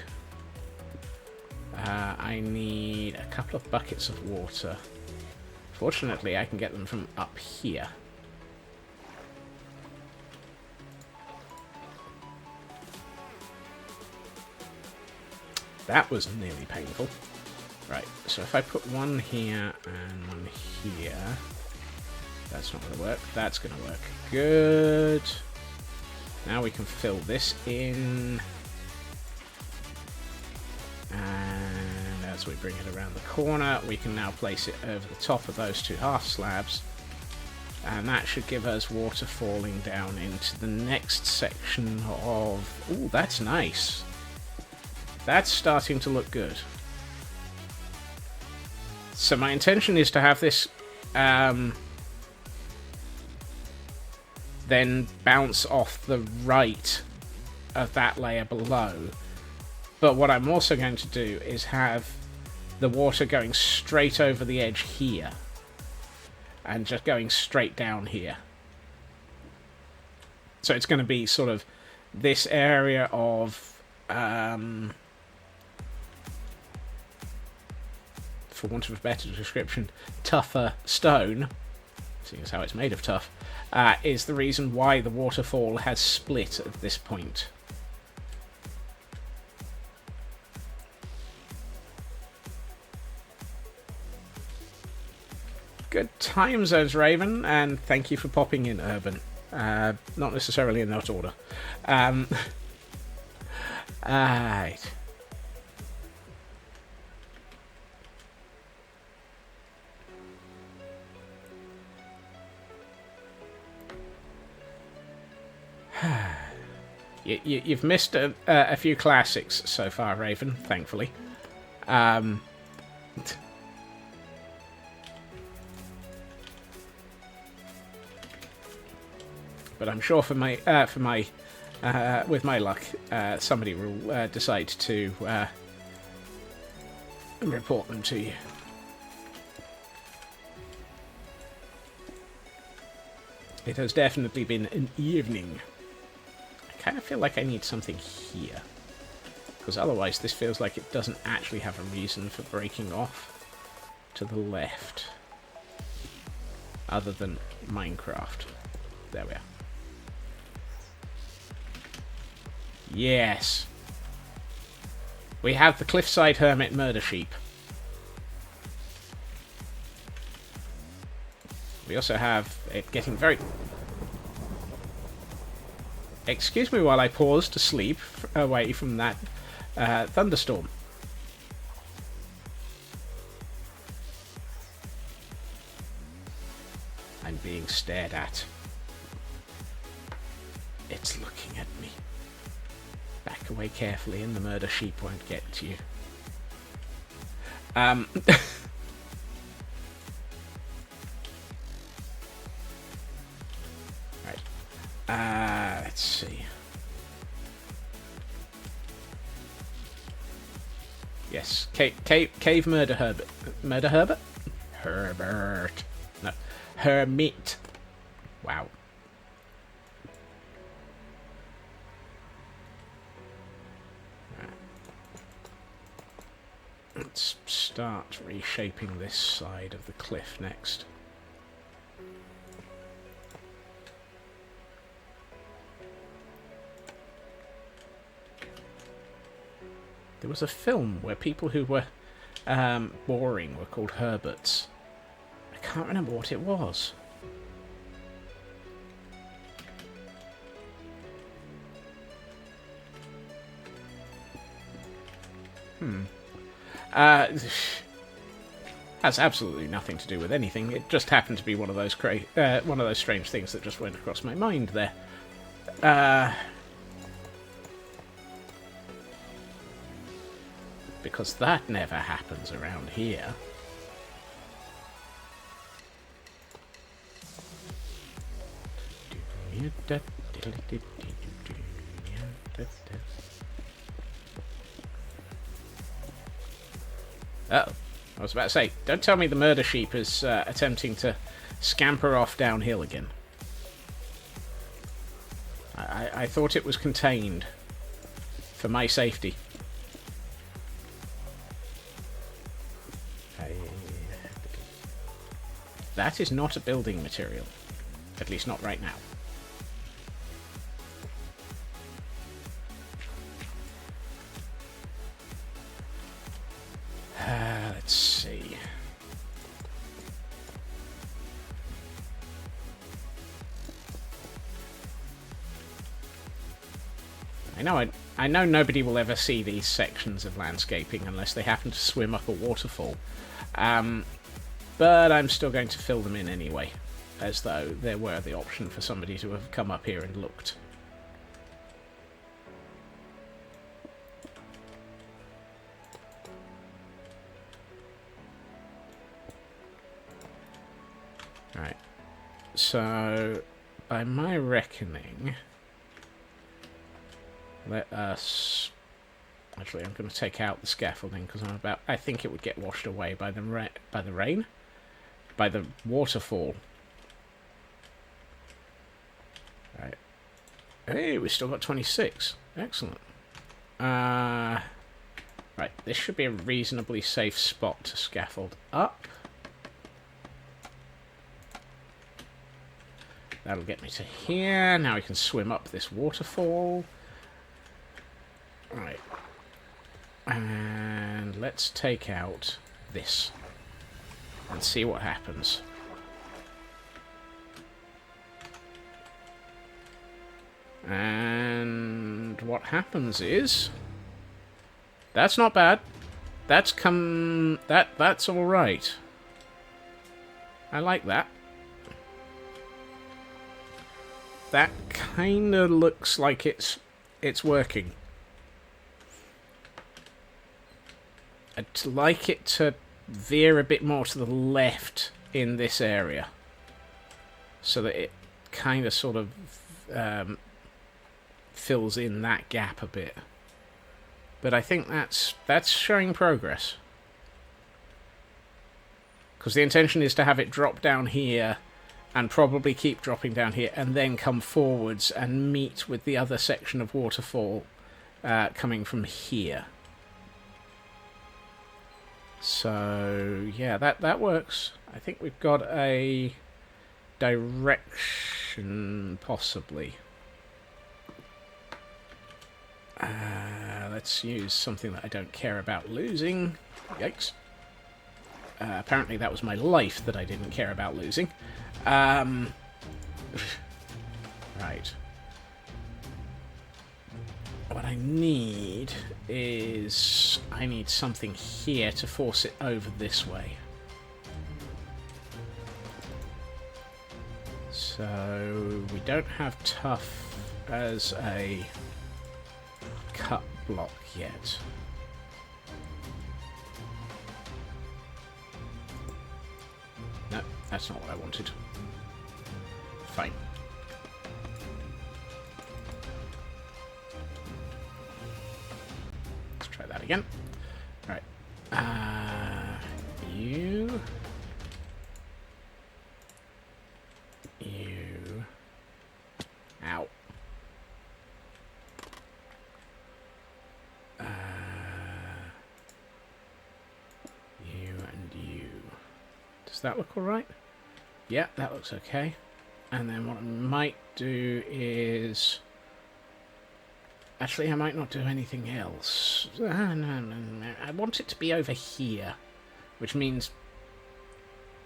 I need a couple of buckets of water. Fortunately, I can get them from up here. That was nearly painful. Right, so if I put one here and one here... That's not going to work. That's going to work. Good. Now we can fill this in. And as we bring it around the corner, we can now place it over the top of those two half slabs. And that should give us water falling down into the next section of... Ooh, that's nice. That's starting to look good. So my intention is to have this then bounce off the right of that layer below. But what I'm also going to do is have the water going straight over the edge here. And just going straight down here. So it's going to be sort of this area of... for want of a better description, tougher stone, seeing as how it's made of tough, is the reason why the waterfall has split at this point. Good time zones, Raven, and thank you for popping in, Urban. Not necessarily in that order. Alright. You've missed a few classics so far, Raven, thankfully. But I'm sure with my luck, somebody will decide to report them to you. It has definitely been an evening. I kind of feel like I need something here, because otherwise this feels like it doesn't actually have a reason for breaking off to the left, other than Minecraft. There we are. Yes. We have the Cliffside Hermit Murder Sheep. We also have it getting very... Excuse me while I pause to sleep away from that thunderstorm. I'm being stared at. It's looking at me. Back away carefully and the murder sheep won't get to you. Let's see. Yes, cave murder Herbert. Murder Herbert? Herbert. No, Hermit. Wow. Let's start reshaping this side of the cliff next. There was a film where people who were boring were called Herberts. I can't remember what it was. Has absolutely nothing to do with anything. It just happened to be one of those strange things that just went across my mind there. Because that never happens around here. Uh-oh. I was about to say, don't tell me the murder sheep is attempting to scamper off downhill again. I thought it was contained for my safety. That is not a building material. At least not right now. Let's see. I know nobody will ever see these sections of landscaping unless they happen to swim up a waterfall. But I'm still going to fill them in anyway, as though there were the option for somebody to have come up here and looked. Right. So, by my reckoning, let us... Actually, I'm going to take out the scaffolding because I think it would get washed away by the rain, by the waterfall. Right. Hey, we still got 26. Excellent. Right. This should be a reasonably safe spot to scaffold up. That'll get me to here. Now we can swim up this waterfall. Right. And let's take out this and see what happens. And what happens is that's not bad. That's all right. I like that. That kind of looks like it's working. I'd like it to veer a bit more to the left in this area, so that it kind of sort of fills in that gap a bit. But I think that's showing progress, because the intention is to have it drop down here and probably keep dropping down here and then come forwards and meet with the other section of waterfall coming from here. So, yeah, that works. I think we've got a direction, possibly. Let's use something that I don't care about losing. Yikes. Apparently that was my life that I didn't care about losing. Right. What I need is... I need something here to force it over this way. So we don't have tough as a cut block yet. No, that's not what I wanted. Fine. Start again. Right. You. Ow. You and you. Does that look alright? Yeah, that looks okay. And then what I might do is... Actually, I might not do anything else. No. I want it to be over here. Which means...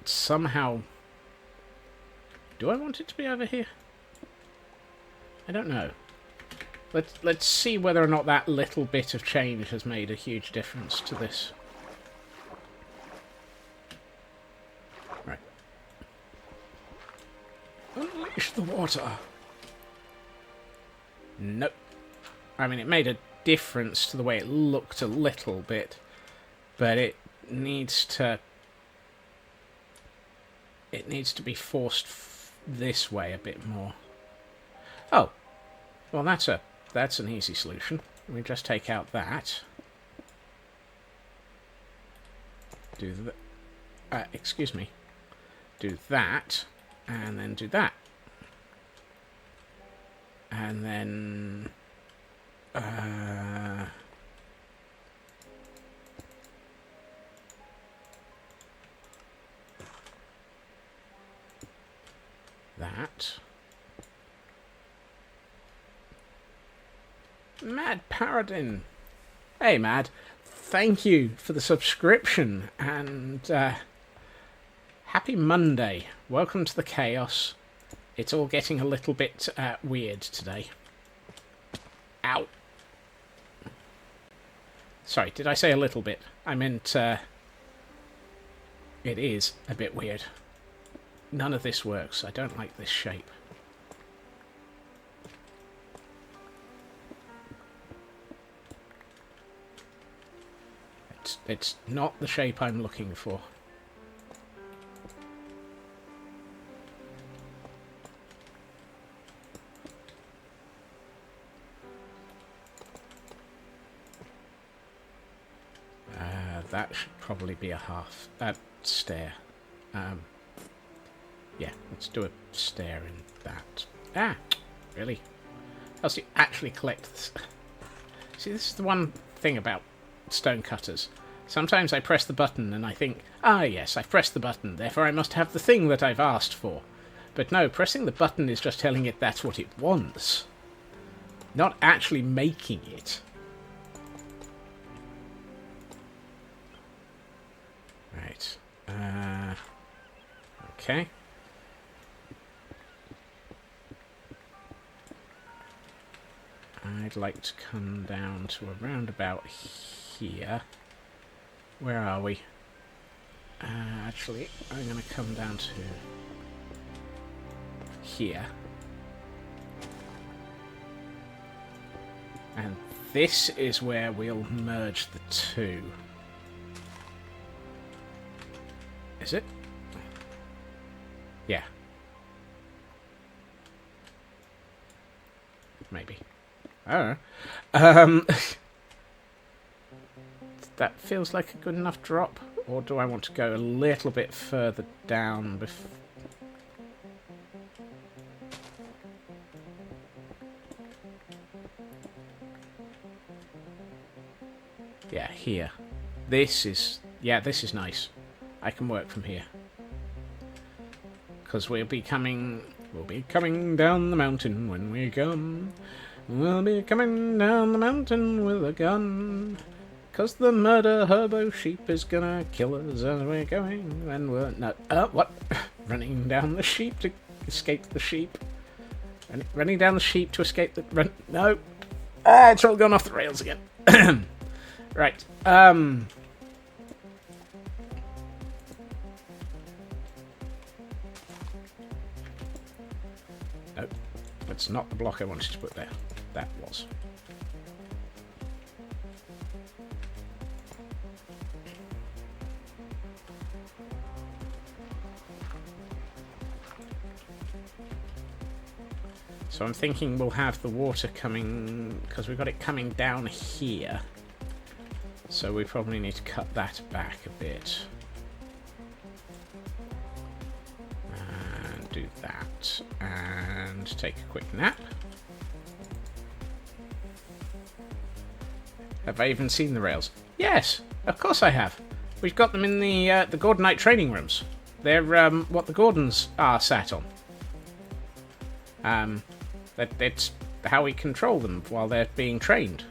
Somehow... Do I want it to be over here? I don't know. Let's see whether or not that little bit of change has made a huge difference to this. Right. Unleash the water. Nope. I mean, it made a difference to the way it looked a little bit, but it needs to... It needs to be forced this way a bit more. Oh, well, that's an easy solution. We just take out that. Do the... excuse me. Do that, and then do that. And then... that. Mad Paradin. Hey, Mad. Thank you for the subscription, and happy Monday. Welcome to the chaos. It's all getting a little bit weird today. Ow. Sorry, did I say a little bit? I meant it is a bit weird. None of this works. I don't like this shape. It's not the shape I'm looking for. That should probably be a half stair. Yeah, let's do a stair in that. Ah, really? Else you actually collect this. See, this is the one thing about stone cutters. Sometimes I press the button and I think, ah yes, I've pressed the button, therefore I must have the thing that I've asked for. But no, pressing the button is just telling it that's what it wants. Not actually making it. Right. Okay. I'd like to come down to around about here. Where are we? Actually, I'm going to come down to here. And this is where we'll merge the two. Is it? Yeah. Maybe. I don't know. That feels like a good enough drop, or do I want to go a little bit further down before? Yeah, here. This is nice. I can work from here. Because we'll be coming down the mountain when we come. We'll be coming down the mountain with a gun. 'Cause the murder hobo sheep is gonna kill us as we're going. And we're not... what? Running down the sheep to escape the sheep. Running down the sheep to escape the... No! It's all gone off the rails again. Right. No, that's not the block I wanted to put there. That was. So I'm thinking we'll have the water coming, because we've got it coming down here. So we probably need to cut that back a bit. And do that. And take a quick nap. Have I even seen the rails? Yes, of course I have. We've got them in the Gordonite training rooms. They're what the Gordons are sat on. That's how we control them while they're being trained.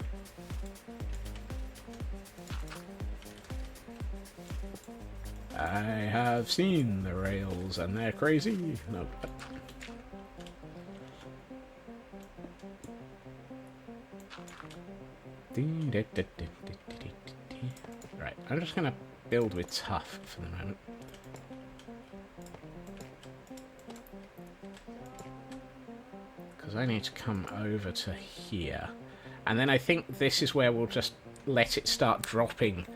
I have seen the rails and they're crazy. No. Right, I'm just going to build with tough for the moment. Because I need to come over to here. And then I think this is where we'll just let it start dropping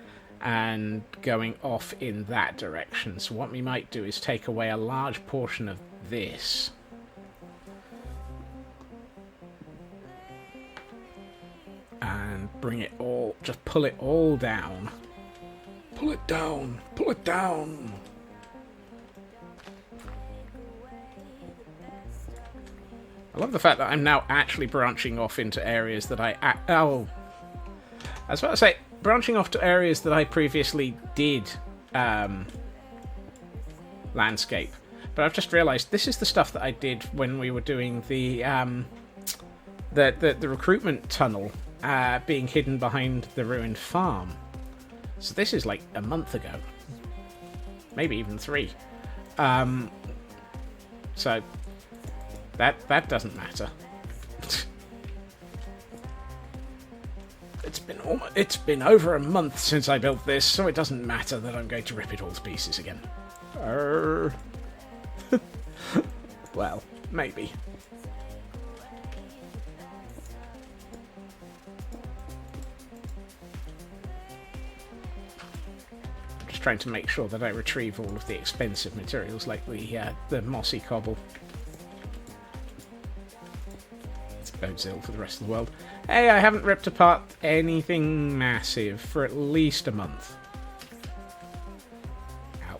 and going off in that direction. So what we might do is take away a large portion of this. And bring it all, just pull it all down. Pull it down. Pull it down. I love the fact that I'm now actually branching off into areas that I was about to say, branching off to areas that I previously did landscape. But I've just realised this is the stuff that I did when we were doing the recruitment tunnel being hidden behind the ruined farm. So this is like a month ago. Maybe even 3. So that doesn't matter. It's been over a month since I built this, so it doesn't matter that I'm going to rip it all to pieces again. Well, maybe. I'm just trying to make sure that I retrieve all of the expensive materials, like the mossy cobble. It bodes ill for the rest of the world. Hey, I haven't ripped apart anything massive for at least a month. Ow.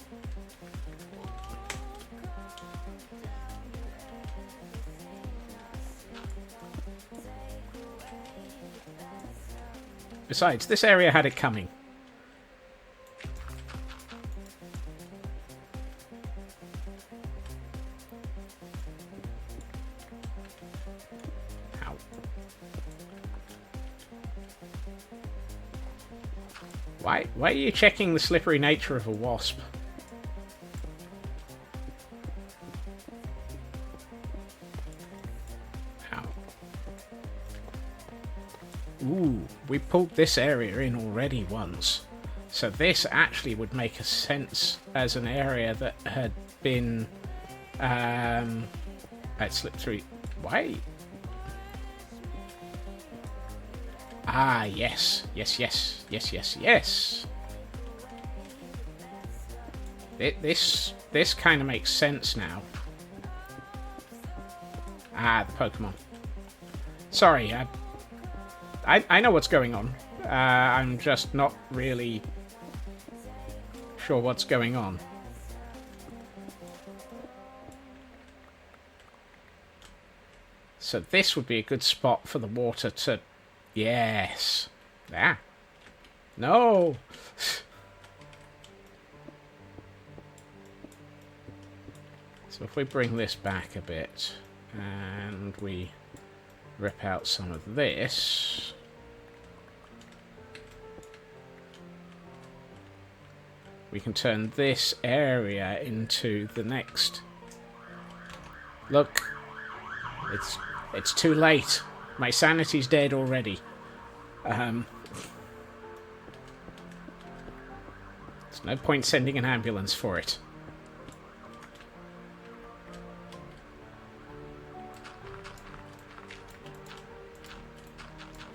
Besides, this area had it coming. Why are you checking the slippery nature of a wasp? Ow. Ooh, we pulled this area in already once. So this actually would make a sense as an area that had been... I'd slipped through... Why? Ah, yes. Yes. This kind of makes sense now. Ah, the Pokemon. Sorry, I know what's going on. I'm just not really sure what's going on. So this would be a good spot for the water to... Yes. Ah. No. So if we bring this back a bit and we rip out some of this, we can turn this area into the next. Look, it's too late. My sanity's dead already. There's no point sending an ambulance for it.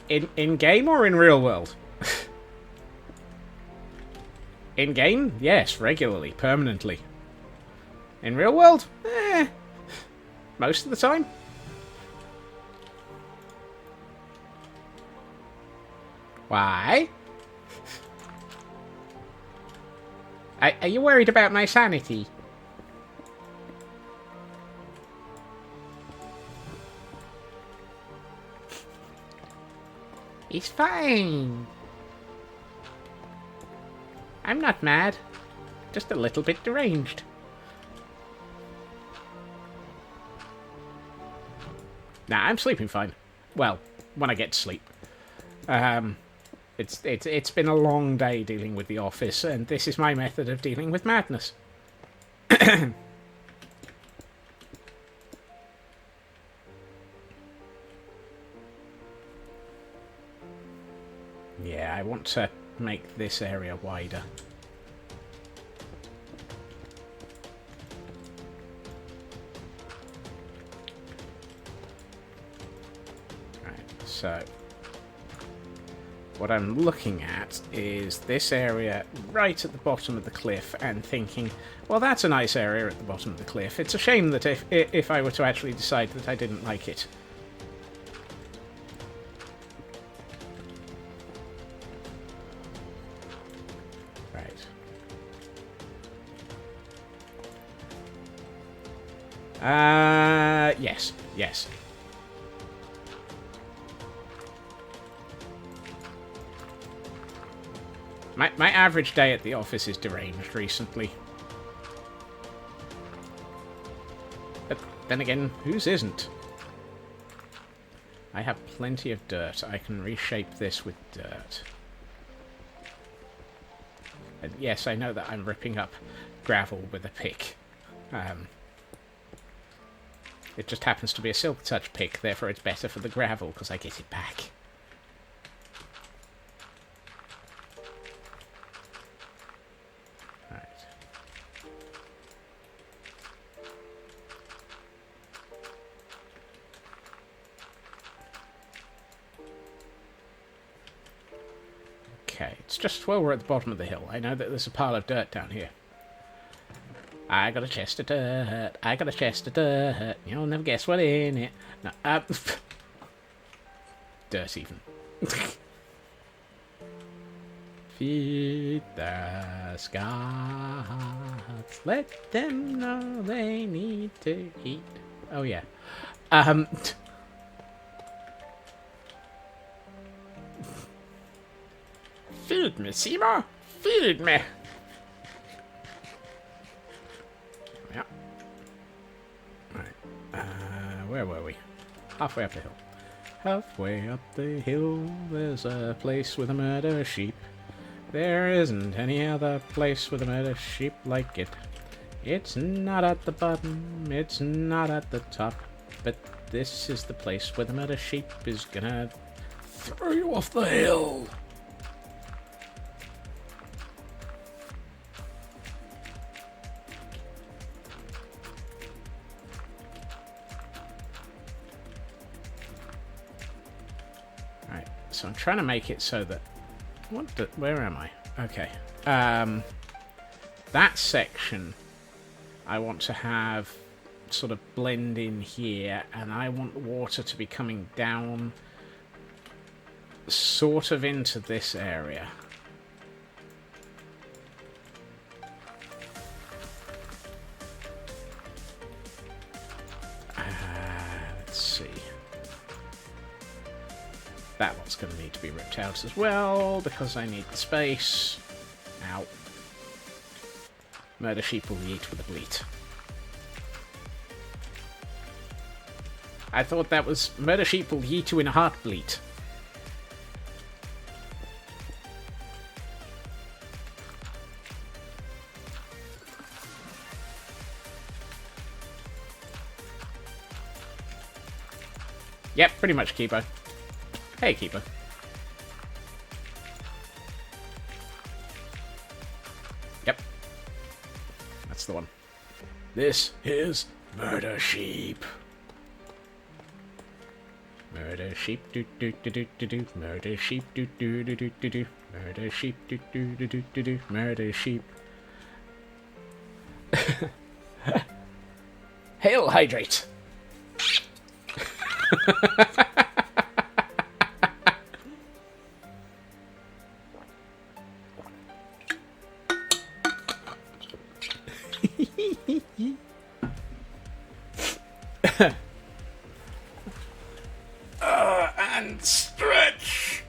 In game or in real world? In game, yes, regularly, permanently. In real world, most of the time. Why? Are you worried about my sanity? He's fine. I'm not mad. Just a little bit deranged. Nah, I'm sleeping fine. Well, when I get to sleep. It's been a long day dealing with the office, and this is my method of dealing with madness. Yeah, I want to make this area wider. Right, so what I'm looking at is this area right at the bottom of the cliff and thinking, well, that's a nice area at the bottom of the cliff. It's a shame that if I were to actually decide that I didn't like it. Yes. My average day at the office is deranged recently. But then again, whose isn't? I have plenty of dirt. I can reshape this with dirt. And yes, I know that I'm ripping up gravel with a pick. It just happens to be a silk touch pick, therefore it's better for the gravel because I get it back. Okay, it's just, well, we're at the bottom of the hill. I know that there's a pile of dirt down here. I got a chest of dirt. I got a chest of dirt. You'll never guess what's in it. No, dirt even. Feed the Scots. Let them know they need to eat. Oh, yeah. Feed me, Seymour. Feed me. Yeah. Right. Where were we? Halfway up the hill. Halfway up the hill, there's a place with a murder sheep. There isn't any other place with a murder sheep like it. It's not at the bottom, it's not at the top, but this is the place where the murder sheep is gonna throw you off the hill. Right, so I'm trying to make it so that... where am I? Okay. That section I want to have sort of blend in here, and I want water to be coming down sort of into this area. Let's see. That one's going to need to be ripped out as well, because I need the space. Ow. Murder sheep will eat with a bleat. I thought that was murder sheep will eat you in a heartbleed. Yep, pretty much, Keeper. Hey, Keeper. Yep. That's the one. This is Murder Sheep. Murder sheep, do do do do do do. Murder sheep, do do do do do do. Murder sheep, do do do do do do. Murder sheep. Hail hydrate. And stretch.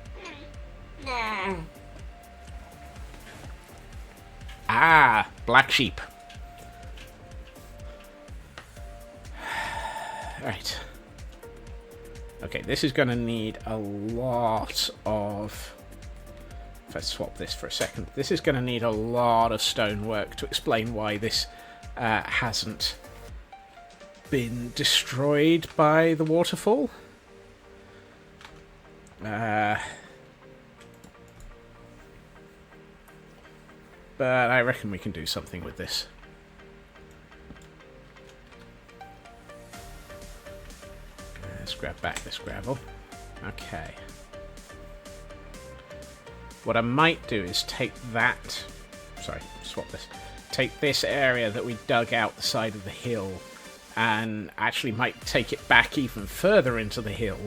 Ah, black sheep. Right. Okay, this is going to need a lot of... If I swap this for a second, this is going to need a lot of stonework to explain why this hasn't been destroyed by the waterfall. But I reckon we can do something with this. Let's grab back this gravel. Okay. What I might do is take that... Sorry, swap this. Take this area that we dug out the side of the hill and actually might take it back even further into the hill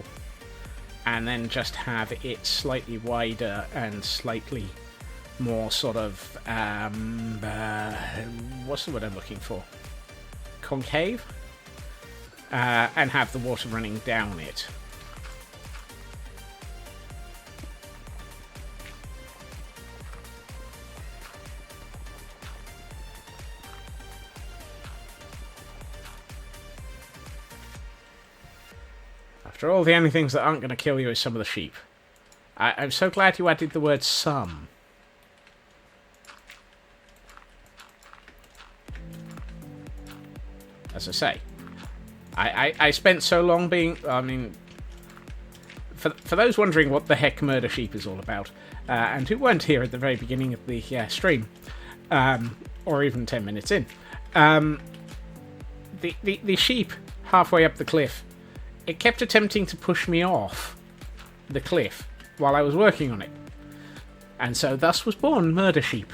and then just have it slightly wider and slightly more sort of... what's the word I'm looking for? Concave? And have the water running down it. After all, the only things that aren't going to kill you is some of the sheep. I'm so glad you added the word some. As I say, I spent so long being... I mean, for those wondering what the heck Murder Sheep is all about, and who weren't here at the very beginning of the stream, or even 10 minutes in, the sheep halfway up the cliff, it kept attempting to push me off the cliff while I was working on it. And so thus was born Murder Sheep.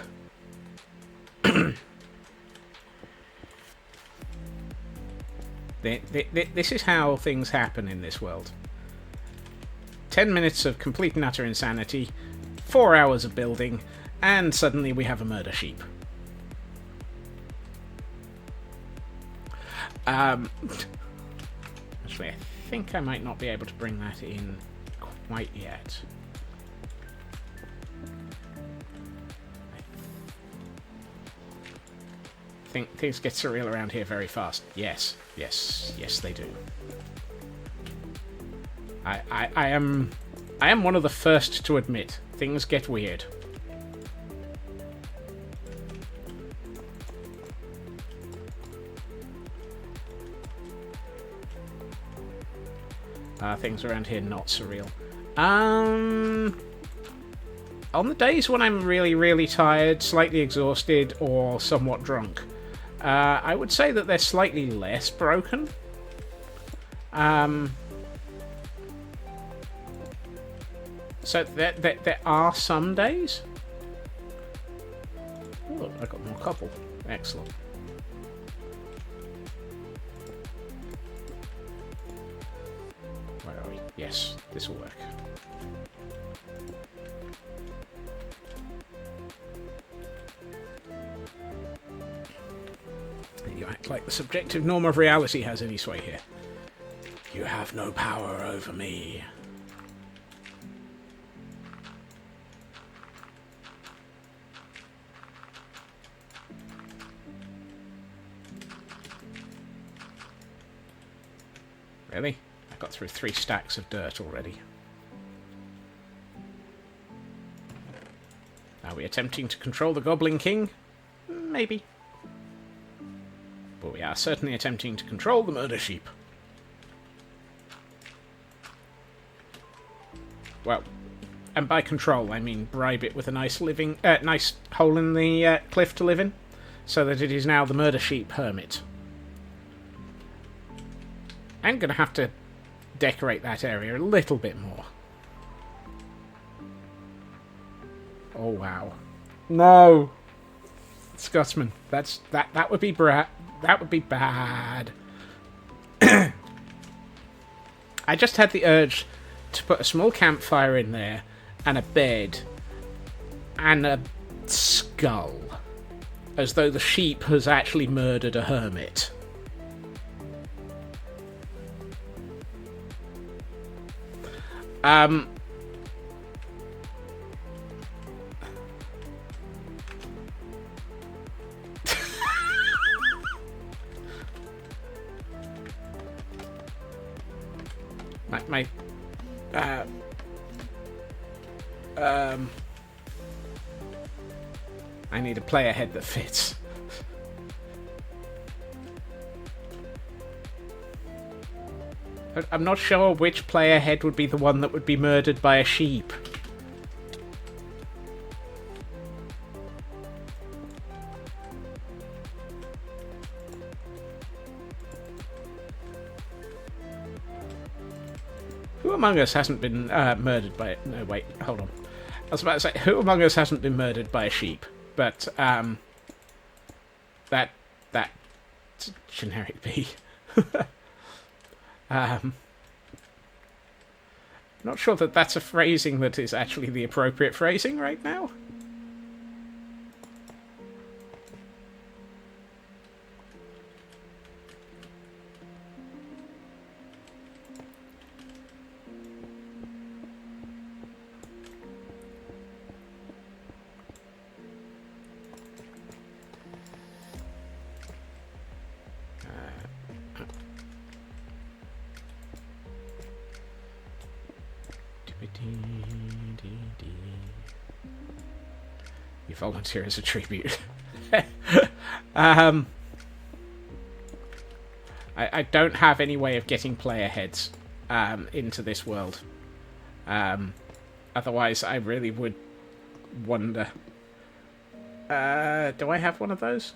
This is how things happen in this world. 10 minutes of complete and utter insanity, 4 hours of building, and suddenly we have a murder sheep. Actually, I think I might not be able to bring that in quite yet. I think things get surreal around here very fast. Yes, they do. I am one of the first to admit things get weird. Things around here not surreal. On the days when I'm really, really tired, slightly exhausted, or somewhat drunk, I would say that they're slightly less broken. So there are some days. Oh, I got more cobble. Excellent. Where are we? Yes, this will work. You act like the subjective norm of reality has any sway here. You have no power over me. Really? I got through 3 stacks of dirt already. Are we attempting to control the Goblin King? Maybe. But we are certainly attempting to control the Murder Sheep. Well, and by control I mean bribe it with a nice nice hole in the cliff to live in, so that it is now the Murder Sheep Hermit. I'm going to have to decorate that area a little bit more. Oh wow! No, Scotsman. That would be that would be bad. I just had the urge to put a small campfire in there, and a bed, and a skull. as though the sheep has actually murdered a hermit. my I need a player head that fits. I'm not sure which player head would be the one that would be murdered by a sheep. Who among us hasn't been murdered by... No, wait, hold on. I was about to say, who among us hasn't been murdered by a sheep? But, that's generic B. Not sure that that's a phrasing that is actually the appropriate phrasing right now. You volunteer as a tribute. I don't have any way of getting player heads into this world. Otherwise, I really would wonder. Do I have one of those?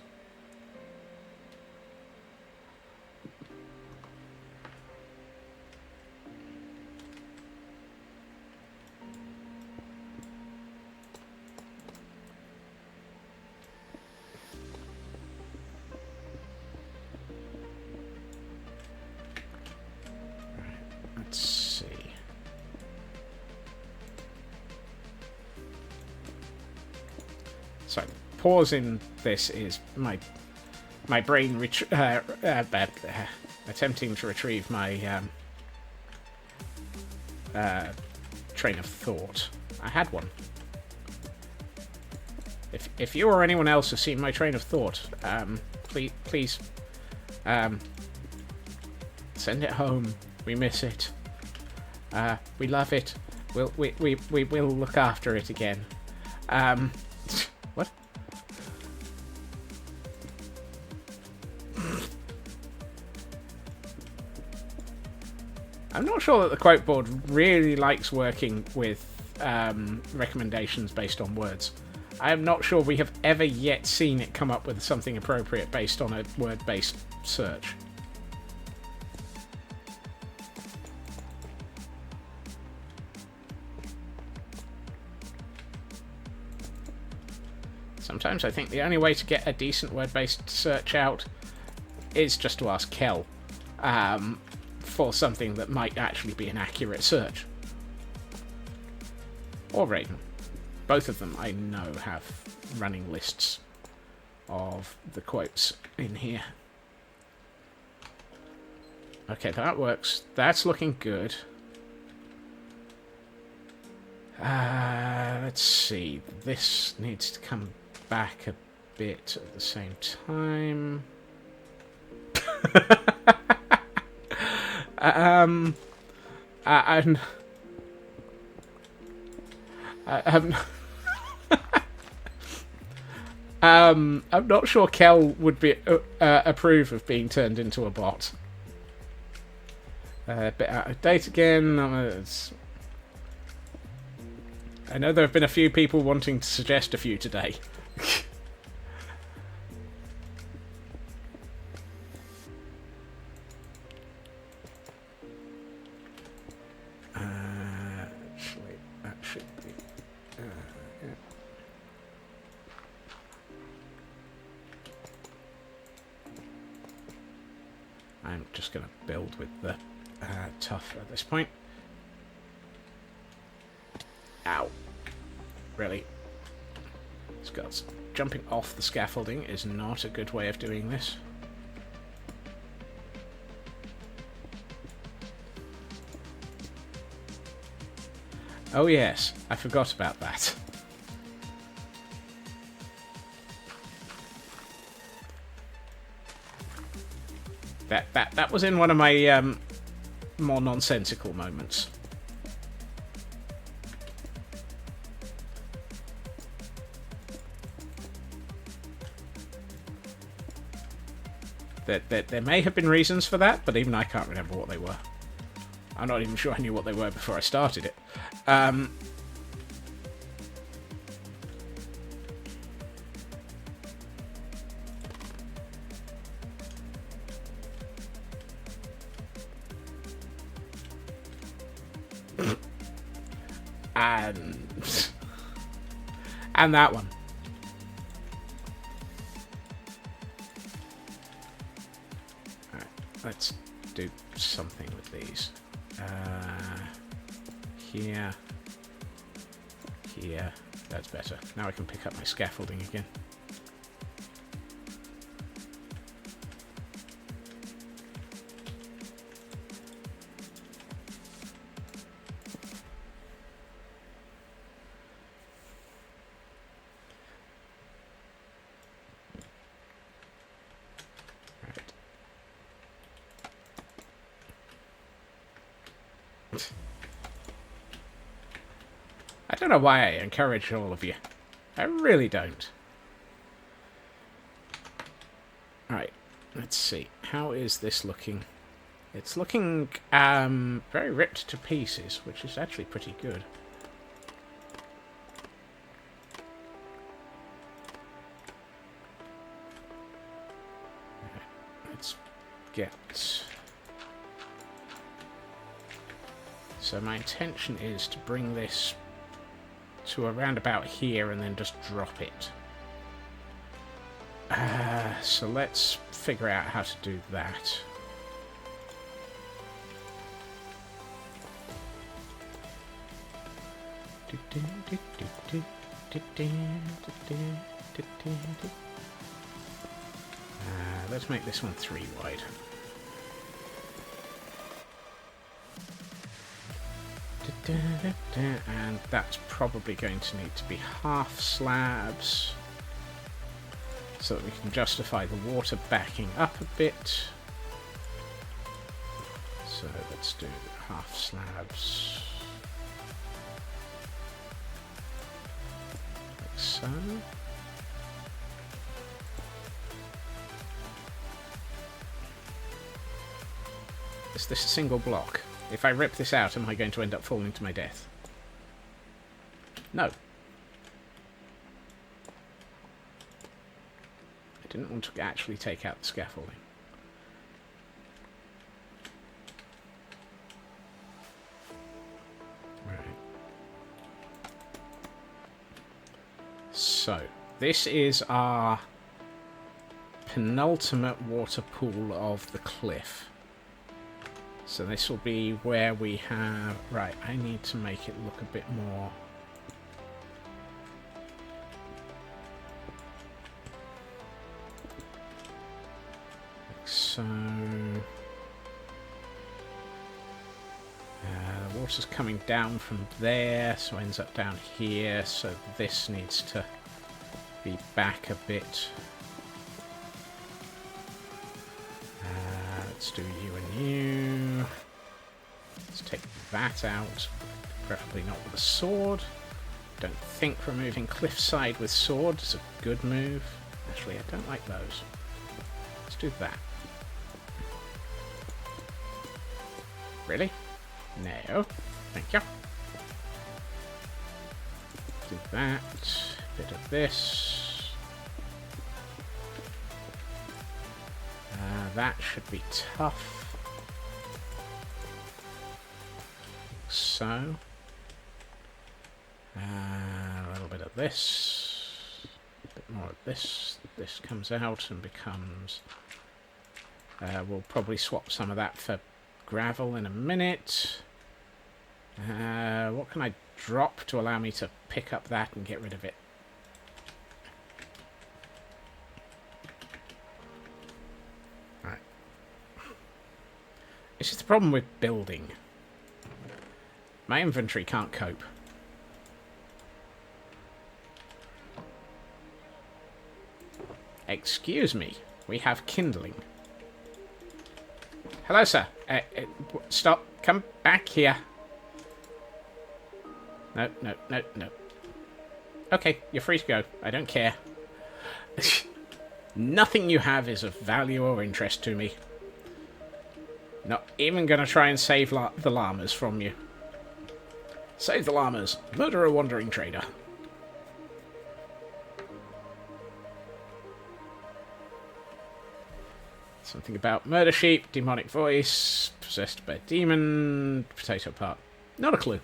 Let's see. So, pause in this is my brain attempting to retrieve my train of thought. I had one. If you or anyone else has seen my train of thought, please send it home. We miss it. We love it. We will look after it again. What? I'm not sure that the quote board really likes working with recommendations based on words. I am not sure we have ever yet seen it come up with something appropriate based on a word-based search. Sometimes I think the only way to get a decent word-based search out is just to ask Kel for something that might actually be an accurate search. Or Raiden. Both of them, I know, have running lists of the quotes in here. Okay, that works. That's looking good. Let's see. This needs to come back a bit at the same time. I'm not sure Kel would be approve of being turned into a bot. A bit out of date again. I know there have been a few people wanting to suggest a few today. Actually, that should be... yeah. I'm just going to build with the tough at this point. Ow. Really? Jumping off the scaffolding is not a good way of doing this. Oh yes, I forgot about that. That was in one of my more nonsensical moments. There may have been reasons for that, but even I can't remember what they were. I'm not even sure I knew what they were before I started it. And that one. Alright, let's do something with these. Here. Here. That's better. Now I can pick up my scaffolding again. I don't know why I encourage all of you. I really don't. Alright, let's see. How is this looking? It's looking very ripped to pieces, which is actually pretty good. Let's get... So my intention is to bring this to around about here and then just drop it. So let's figure out how to do that. Let's make this one 3 wide. And that's probably going to need to be half slabs so that we can justify the water backing up a bit. So let's do half slabs like so. Is this a single block? If I rip this out, am I going to end up falling to my death? No. I didn't want to actually take out the scaffolding. Right. So, this is our penultimate water pool of the cliff. So this will be where we have... Right, I need to make it look a bit more... Like so... The water's coming down from there, so it ends up down here, so this needs to be back a bit. Let's do you and you. Let's take that out. Preferably not with a sword. Don't think removing cliffside with sword is a good move. Actually, I don't like those. Let's do that. Really? No. Thank you. Do that. Bit of this. That should be tough. So. A little bit of this. A bit more of this. This comes out and becomes... we'll probably swap some of that for gravel in a minute. What can I drop to allow me to pick up that and get rid of it? This is the problem with building. My inventory can't cope. Excuse me. We have kindling. Hello, sir. Stop. Come back here. No, no, no, no. Okay, you're free to go. I don't care. Nothing you have is of value or interest to me. Not even gonna try and save the llamas from you. Save the llamas. Murder a wandering trader. Something about murder sheep, demonic voice, possessed by a demon, potato part. Not a clue.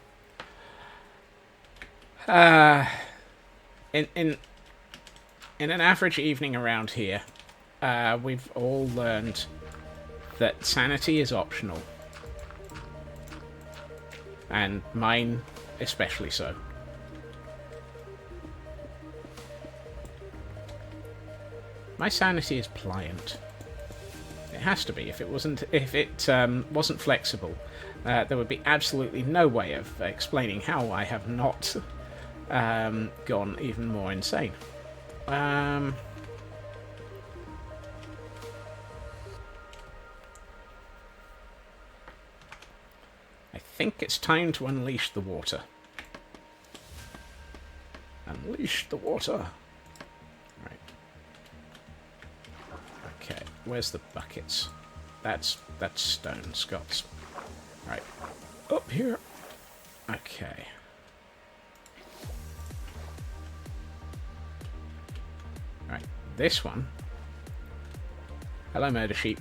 In an average evening around here, we've all learned that sanity is optional. And mine especially so. My sanity is pliant. It has to be. If it wasn't flexible, there would be absolutely no way of explaining how I have not gone even more insane. I think it's time to unleash the water. Unleash the water. Right. Okay, where's the buckets? That's stone, Scots. Right. Up here. Okay. Right, this one. Hello, murder sheep.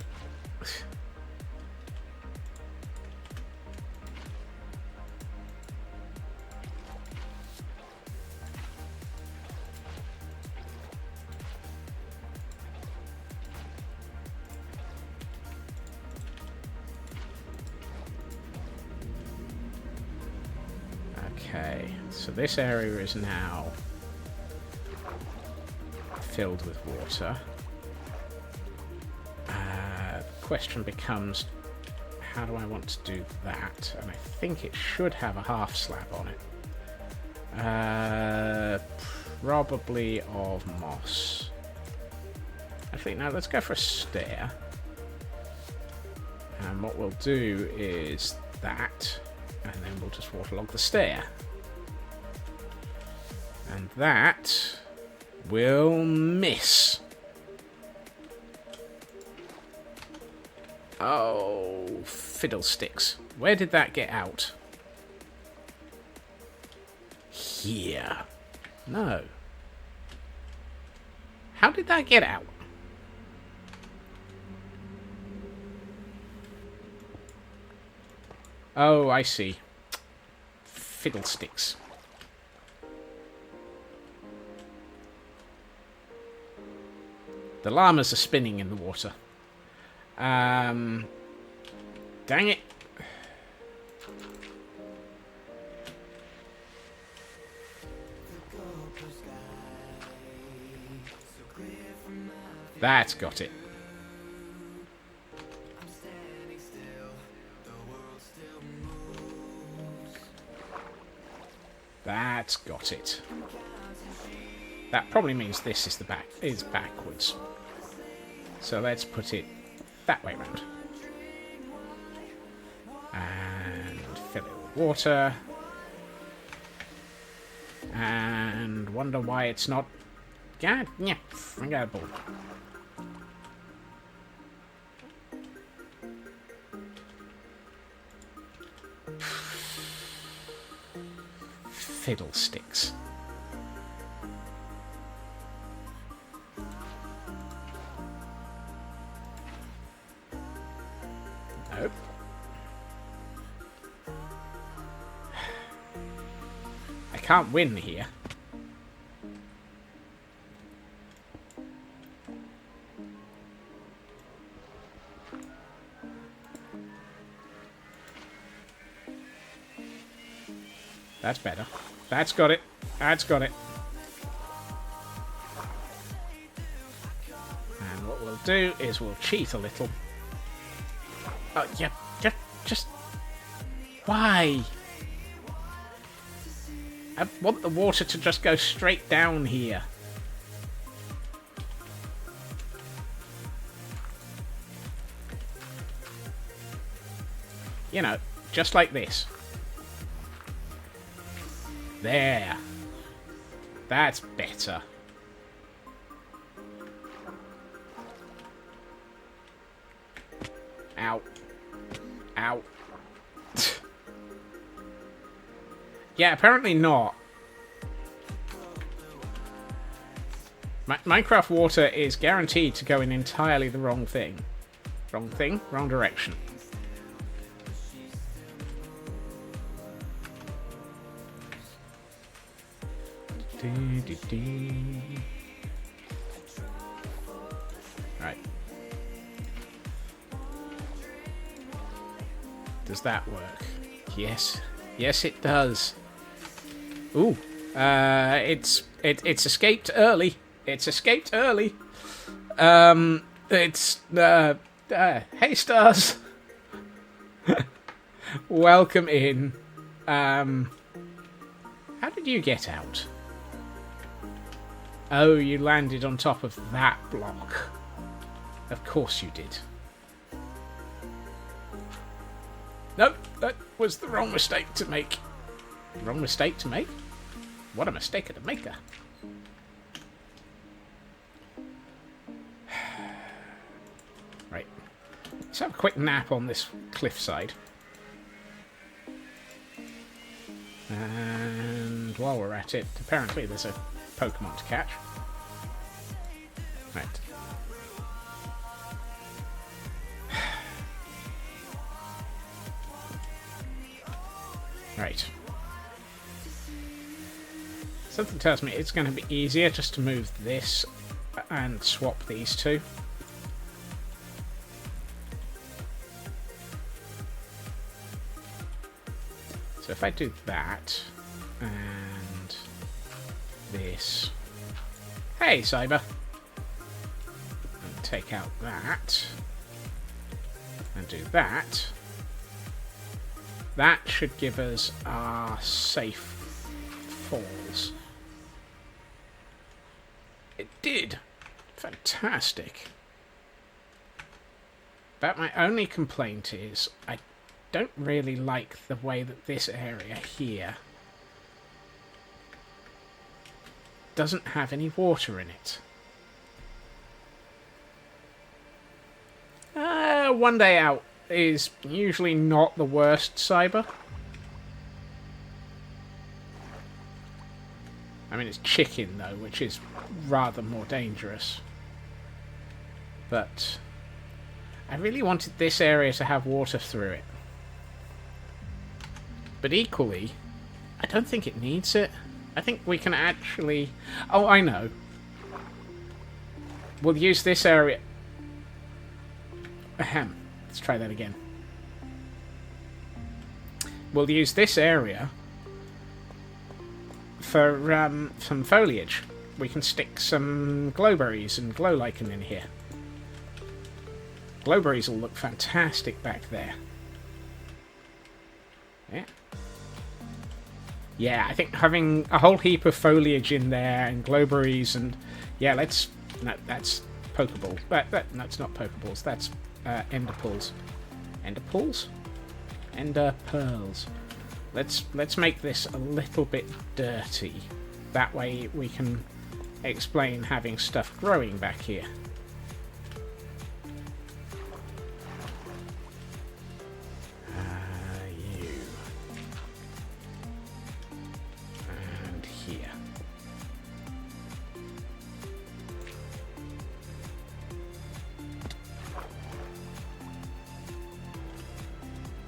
Okay, so this area is now filled with water. The question becomes, how do I want to do that? And I think it should have a half slab on it. Probably of moss. Actually, no, let's go for a stair. And what we'll do is that, and then we'll just waterlog the stair. And that will miss. Oh, fiddlesticks. Where did that get out? Here. No. How did that get out? Oh, I see. Fiddlesticks. The llamas are spinning in the water. Dang it. That's got it. That's got it. That probably means this is backwards. So let's put it that way round. And fill it with water. And wonder why it's not... God, yeah, forgettable. Fiddlesticks. Nope. I can't win here. That's better. That's got it. That's got it. And what we'll do is we'll cheat a little. Oh, yeah. Just Just... Why? I want the water to just go straight down here. You know, just like this. There. That's better. Ow. Ow. Yeah, apparently not. Minecraft water is guaranteed to go in entirely the wrong thing. Wrong thing, wrong direction. Right. Does that work? Yes. Yes, it does. Ooh. It's escaped early. It's escaped early. Hey, stars. Welcome in. How did you get out? Oh, you landed on top of that block. Of course you did. Nope, that was the wrong mistake to make. Wrong mistake to make? What a mistake of the maker. Right. Let's have a quick nap on this cliffside. And while we're at it, apparently there's a Pokemon to catch. Right. Right. Something tells me it's going to be easier just to move this and swap these two. So if I do that and this. Hey, Cyber! And take out that and do that. That should give us our safe falls. It did. Fantastic. But my only complaint is I don't really like the way that this area here doesn't have any water in it. One day out is usually not the worst, Cyber. I mean, it's chicken, though, which is rather more dangerous. But I really wanted this area to have water through it. But equally, I don't think it needs it. I think we can actually... Oh, I know. We'll use this area... Ahem. Let's try that again. We'll use this area for some foliage. We can stick some glowberries and glow lichen in here. Glowberries will look fantastic back there. Yeah. Yeah, I think having a whole heap of foliage in there and glowberries and... Yeah, let's... No, that's Pokeball. That's not Pokeballs, that's Enderpulls. Enderpulls? Ender pearls. Let's make this a little bit dirty. That way we can explain having stuff growing back here. You. And here.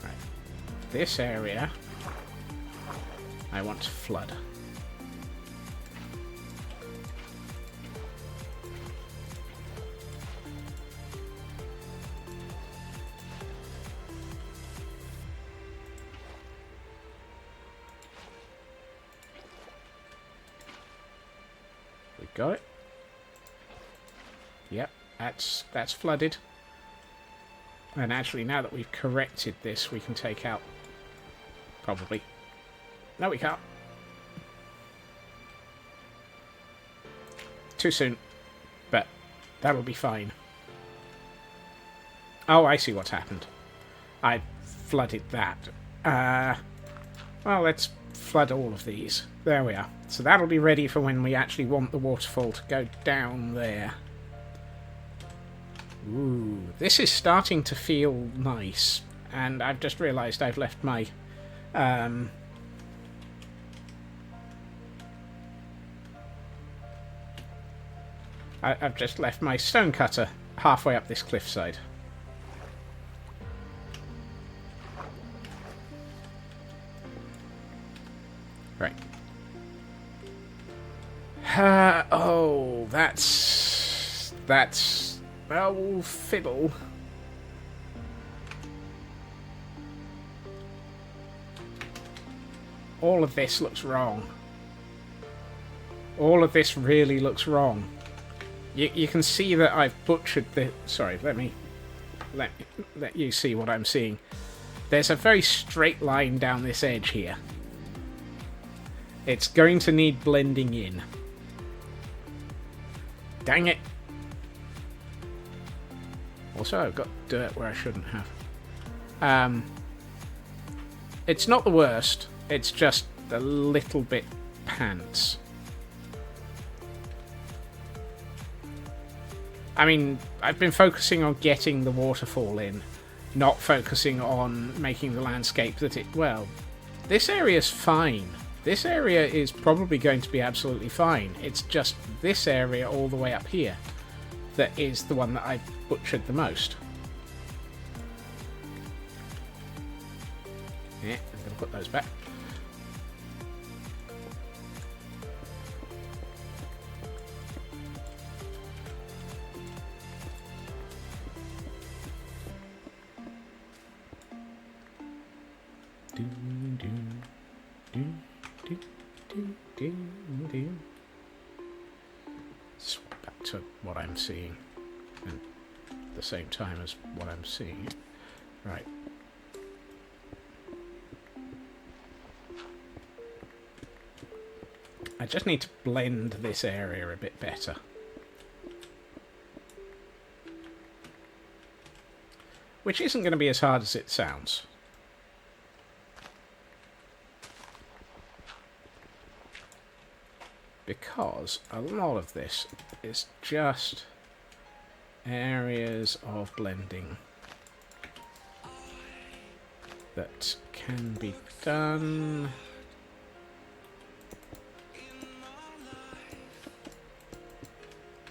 Right. This area I want to flood. We got it. Yep, that's flooded. And actually, now that we've corrected this, we can take out... Probably. No, we can't. Too soon. But that'll be fine. Oh, I see what's happened. I flooded that. Well, let's flood all of these. There we are. So that'll be ready for when we actually want the waterfall to go down there. Ooh, this is starting to feel nice. And I've just realised I've left my... I've just left my stone cutter halfway up this cliffside. Right. Oh, that's... Oh, fiddle. All of this looks wrong. All of this really looks wrong. You can see that I've butchered the... Sorry, let you see what I'm seeing. There's a very straight line down this edge here. It's going to need blending in. Dang it. Also, I've got dirt where I shouldn't have. It's not the worst. It's just a little bit pants. I mean, I've been focusing on getting the waterfall in, not focusing on making the landscape that it... Well, this area's fine. This area is probably going to be absolutely fine. It's just this area all the way up here that is the one that I butchered the most. Yeah, I'm going to put those back. Swap back to what I'm seeing and at the same time as what I'm seeing. Right. I just need to blend this area a bit better. Which isn't going to be as hard as it sounds. Because a lot of this is just areas of blending that can be done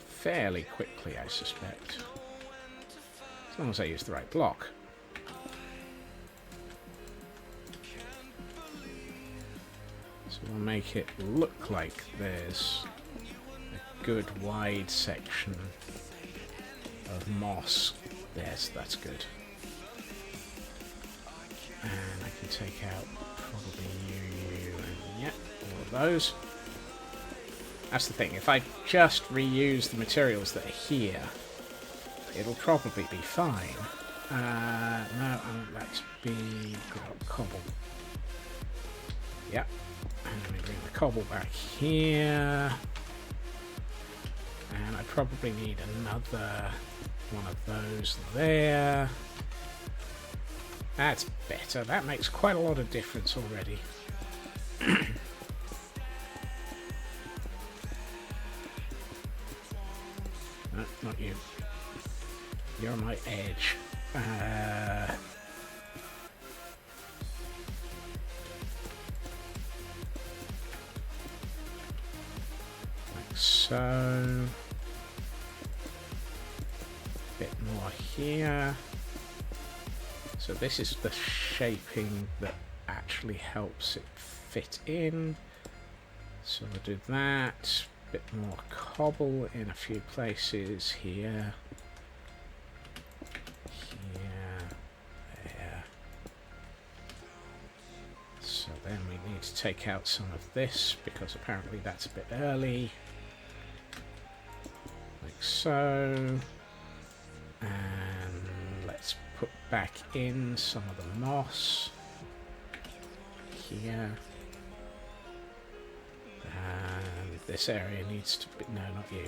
fairly quickly, I suspect. As long as I use the right block. So we'll make it look like there's a good wide section of moss. Yes, that's good. And I can take out probably you, and yeah, all of those. That's the thing, if I just reuse the materials that are here, it'll probably be fine. No, let's be cobble. Yep. And then we bring the cobble back here. And I probably need another one of those there. That's better. That makes quite a lot of difference already. No, not you. You're my edge. Like so. Bit more here. So this is the shaping that actually helps it fit in. So we'll do that. Bit more cobble in a few places here. There. So then we need to take out some of this because apparently that's a bit early. Like so. And let's put put back in some of the moss here. And this area needs to be... No, not you.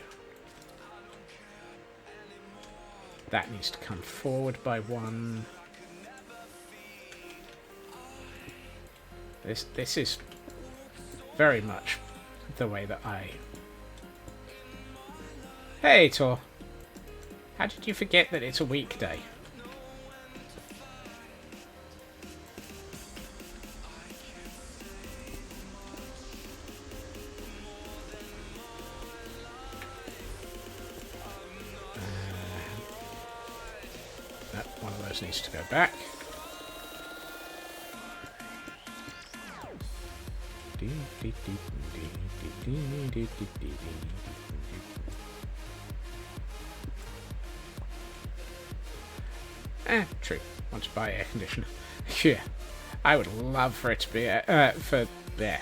That needs to come forward by 1. This is very much the way that I... Hey, Tor. How did you forget that it's a weekday? One of those needs to go back. True. Want to buy air conditioner. Yeah. I would love for it to be for there.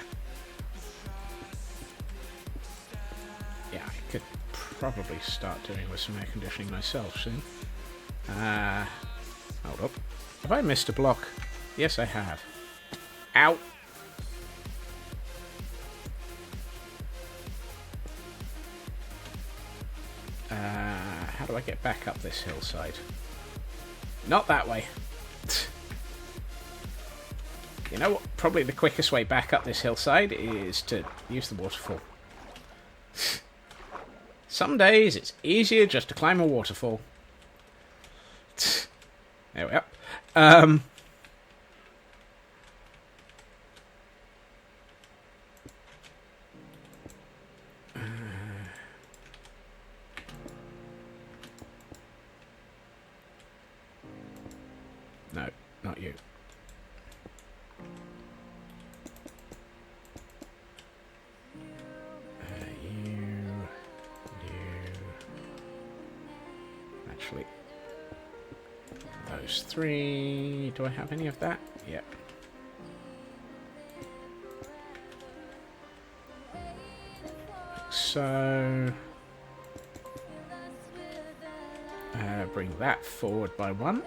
Yeah, I could probably start doing with some air conditioning myself soon. Hold up. Have I missed a block? Yes, I have. Ow! How do I get back up this hillside? Not that way. You know what? Probably the quickest way back up this hillside is to use the waterfall. Some days it's easier just to climb a waterfall. There we are. No, not you. Actually, those 3. Do I have any of that? Yep. So, bring that forward by 1.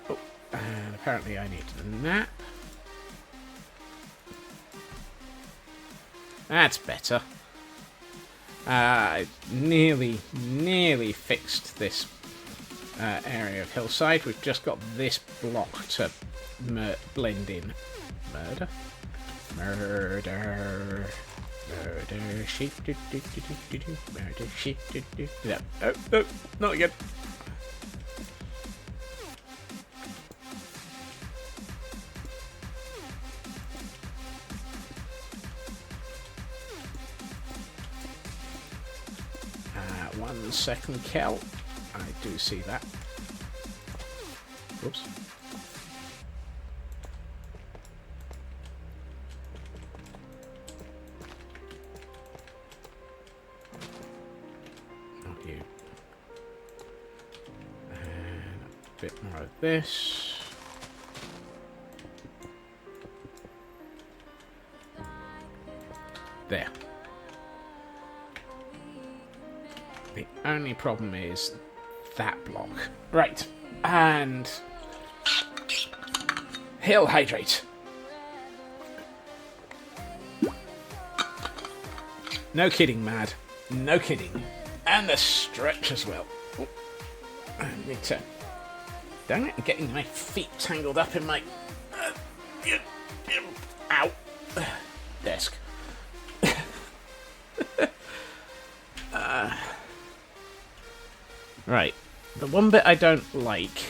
Oh, and apparently I need a nap. That's better. I nearly fixed this area of hillside. We've just got this block to blend in. Murder. Murder. Murder. Sheep. Murder. Sheep. No. Oh, not again. One second, Kel. I do see that. Whoops. Not you. And a bit more of this. There. The only problem is that block. Right. And... Hill hydrate. No kidding, Mad. No kidding. And the stretch as well. Ooh. I need to... Dang it, I'm getting my feet tangled up in my... Ow. Desk. Right. The one bit I don't like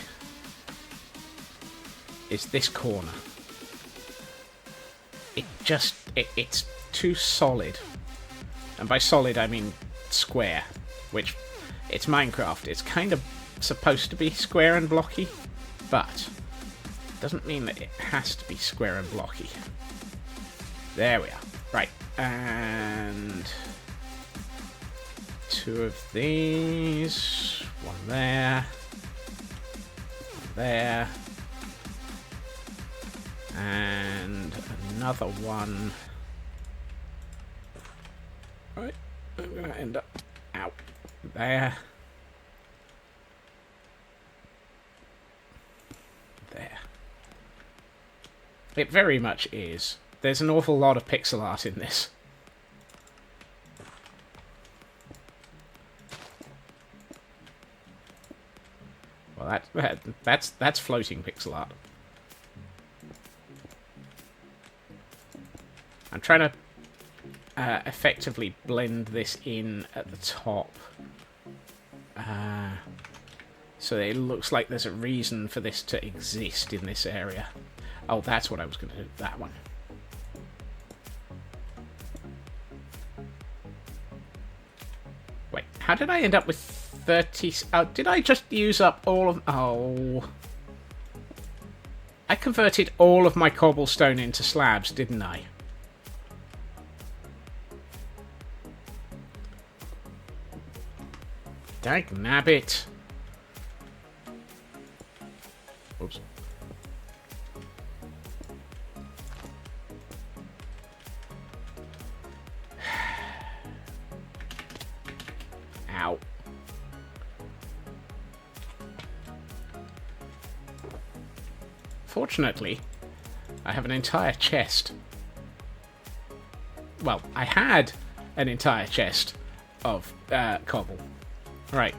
is this corner. It's too solid. And by solid I mean square, which it's Minecraft. It's kind of supposed to be square and blocky, but it doesn't mean that it has to be square and blocky. There we are. Right. And 2 of these. 1 there. 1 there. And another one. Right, I'm gonna end up Ow. There. There. It very much is. There's an awful lot of pixel art in this. Well, that's floating pixel art. I'm trying to effectively blend this in at the top. So that it looks like there's a reason for this to exist in this area. Oh, that's what I was going to do. That one. Wait, how did I end up with 30... Oh, did I just use up all of... Oh... I converted all of my cobblestone into slabs, didn't I? Dagnabbit. Oops. Ow. Fortunately, I have an entire chest. Well, I had an entire chest of cobble. Right.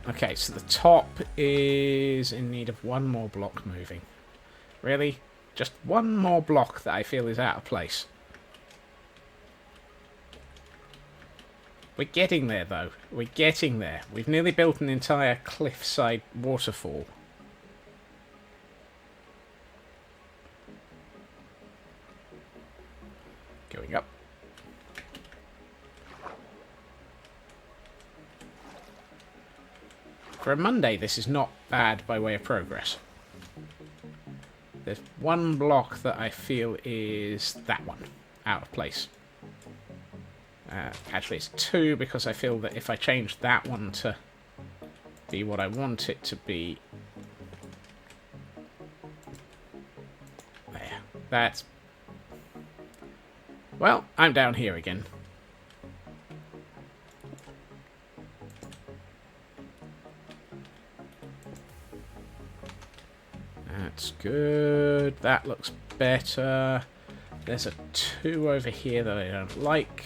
Okay, so the top is in need of one more block moving. Really? Just one more block that I feel is out of place. We're getting there, though. We're getting there. We've nearly built an entire cliffside waterfall. Going up. For a Monday, this is not bad by way of progress. There's one block that I feel is that one, out of place. Actually, it's two, because I feel that if I change that one to be what I want it to be... There. That's... Well, I'm down here again. That's good. That looks better. There's a 2 over here that I don't like.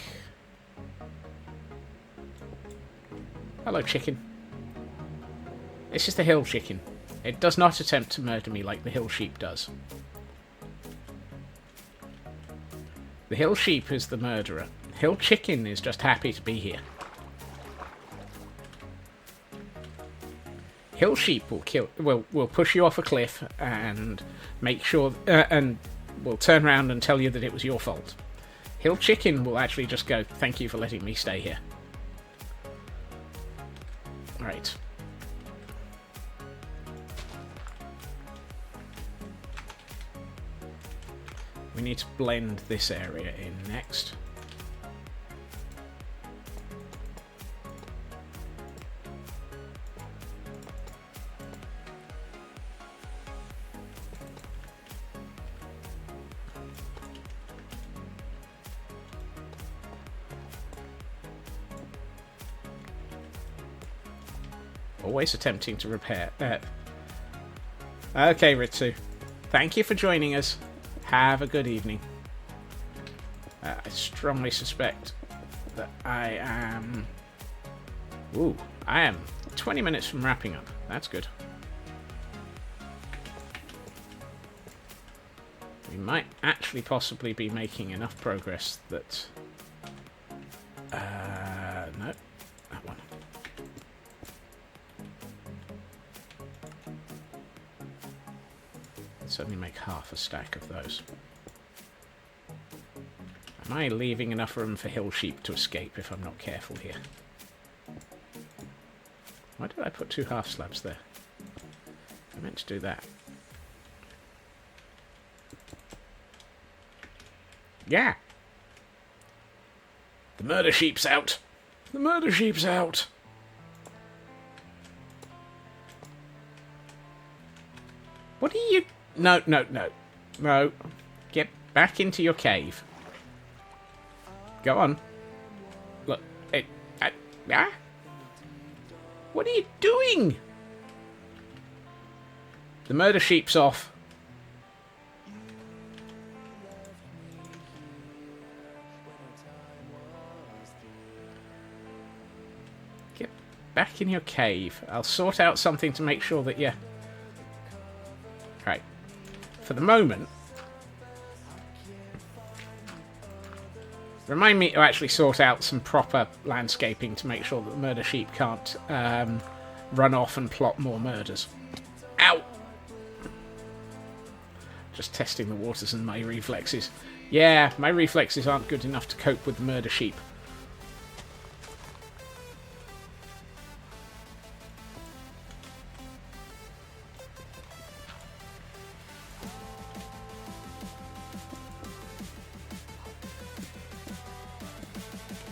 Hello, chicken. This is the hill chicken. It does not attempt to murder me like the hill sheep does. The hill sheep is the murderer. Hill chicken is just happy to be here. Hill sheep will push you off a cliff and make sure and will turn around and tell you that it was your fault. Hill chicken will actually just go, "Thank you for letting me stay here." Right. We need to blend this area in next. Always attempting to repair. Okay, Ritsu. Thank you for joining us. Have a good evening. I strongly suspect that I am... Ooh, I am 20 minutes from wrapping up. That's good. We might actually possibly be making enough progress that... no. That one. Let's only make half a stack of those. Am I leaving enough room for hill sheep to escape if I'm not careful here? Why did I put 2 half slabs there? I meant to do that. Yeah! The murder sheep's out! The murder sheep's out! What are you... No, no, no. No. Get back into your cave. Go on. Look. Ah? What are you doing? The murder sheep's off. Get back in your cave. I'll sort out something to make sure that you... Right. For the moment... Remind me to actually sort out some proper landscaping to make sure that the murder sheep can't run off and plot more murders. Ow! Just testing the waters and my reflexes. Yeah, my reflexes aren't good enough to cope with the murder sheep.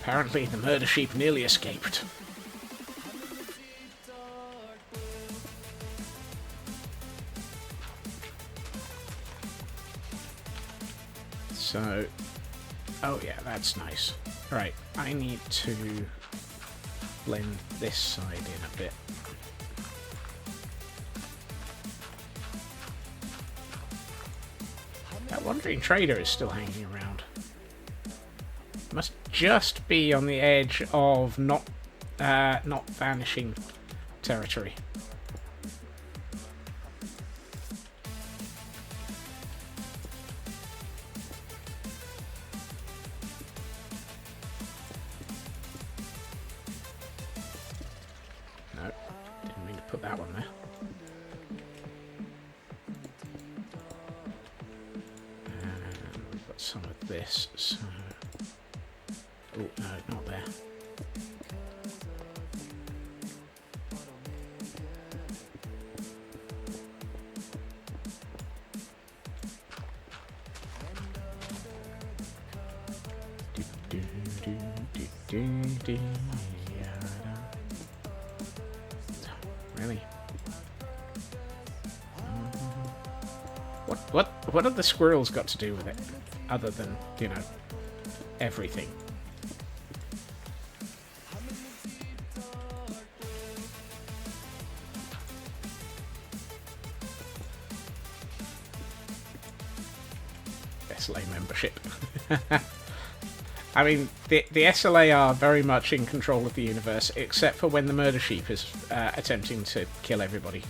Apparently, the murder sheep nearly escaped. So, oh yeah, that's nice. Right, I need to blend this side in a bit. That wandering trader is still hanging around. Must just be on the edge of not vanishing territory. No, didn't mean to put that one there. And we've got some of this, so... Oh, no, not there. Really? What have the squirrels got to do with it? Other than, you know, everything. SLA membership. I mean, the SLA are very much in control of the universe, except for when the murder sheep is attempting to kill everybody.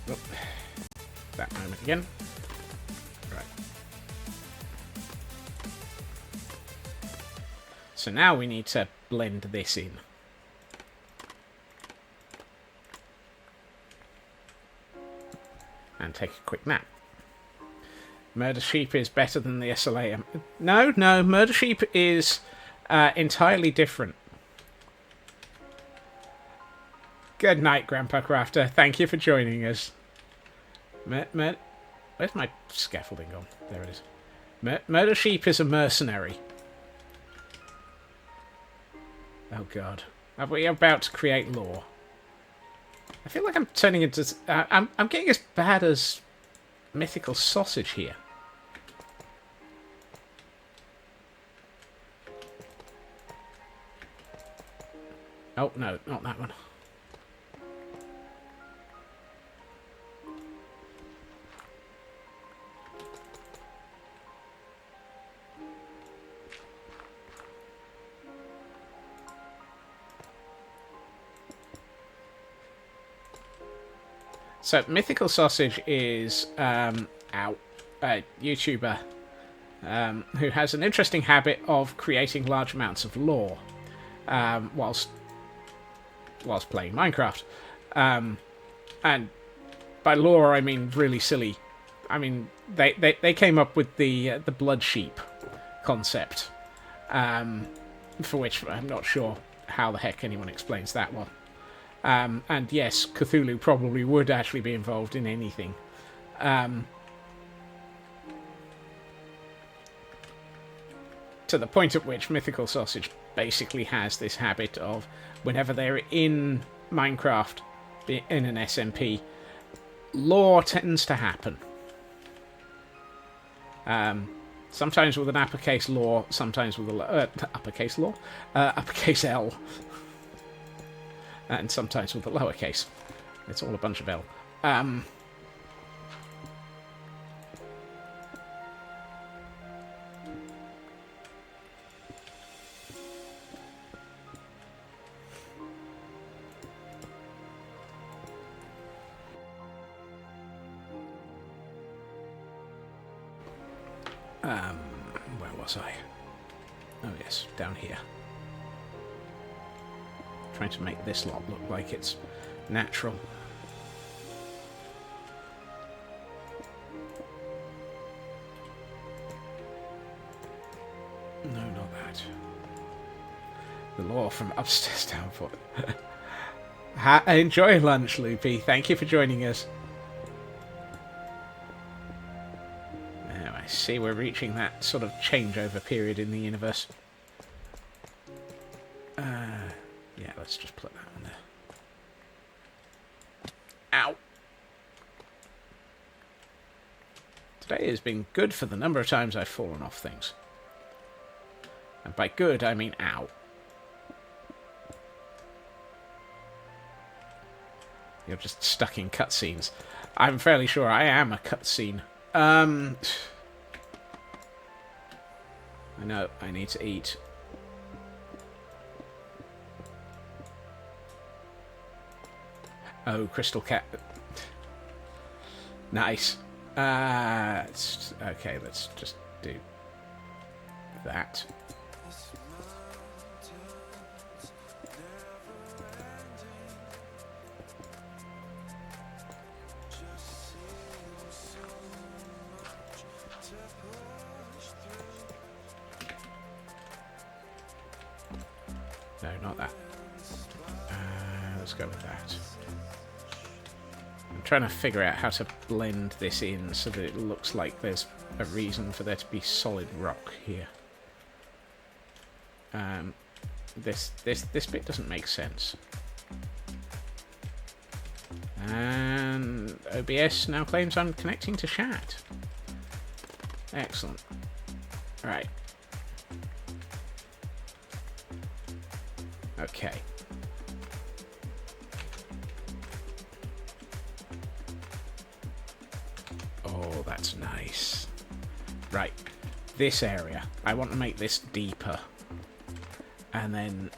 Oh, that moment again. Right. So now we need to blend this in. And take a quick nap. Murder Sheep is better than the SLA. No, Murder Sheep is entirely different. Good night, Grandpa Crafter. Thank you for joining us. Where's my scaffolding gone? There it is. Murder Sheep is a mercenary. Oh god. Are we about to create lore? I feel like I'm turning into... I'm getting as bad as mythical sausage here. Oh, no, not that one. So, Mythical Sausage is a YouTuber who has an interesting habit of creating large amounts of lore whilst playing Minecraft. And by lore, I mean really silly. I mean, they came up with the blood sheep concept, for which I'm not sure how the heck anyone explains that one. And yes, Cthulhu probably would actually be involved in anything. to the point at which Mythical Sausage basically has this habit of, whenever they're in Minecraft, in an SMP, lore tends to happen. Sometimes with an uppercase lore, sometimes with a uppercase lore, uppercase L, and sometimes with a lowercase. It's all a bunch of L. Where was I? Oh yes, down here. Trying to make this lot look like it's natural. No, not that. The lore from upstairs downfoot. Enjoy lunch, Loopy. Thank you for joining us. See, we're reaching that sort of changeover period in the universe. Yeah, let's just put that on there. Ow! Today has been good for the number of times I've fallen off things. And by good, I mean ow. You're just stuck in cutscenes. I'm fairly sure I am a cutscene. I know, I need to eat. Oh, Crystal Cat. Nice. Okay, let's just do that. No, not that. Let's go with that. I'm trying to figure out how to blend this in so that it looks like there's a reason for there to be solid rock here. This bit doesn't make sense. And OBS now claims I'm connecting to chat. Excellent. Right. Okay. Oh, that's nice. Right. This area. I want to make this deeper. And then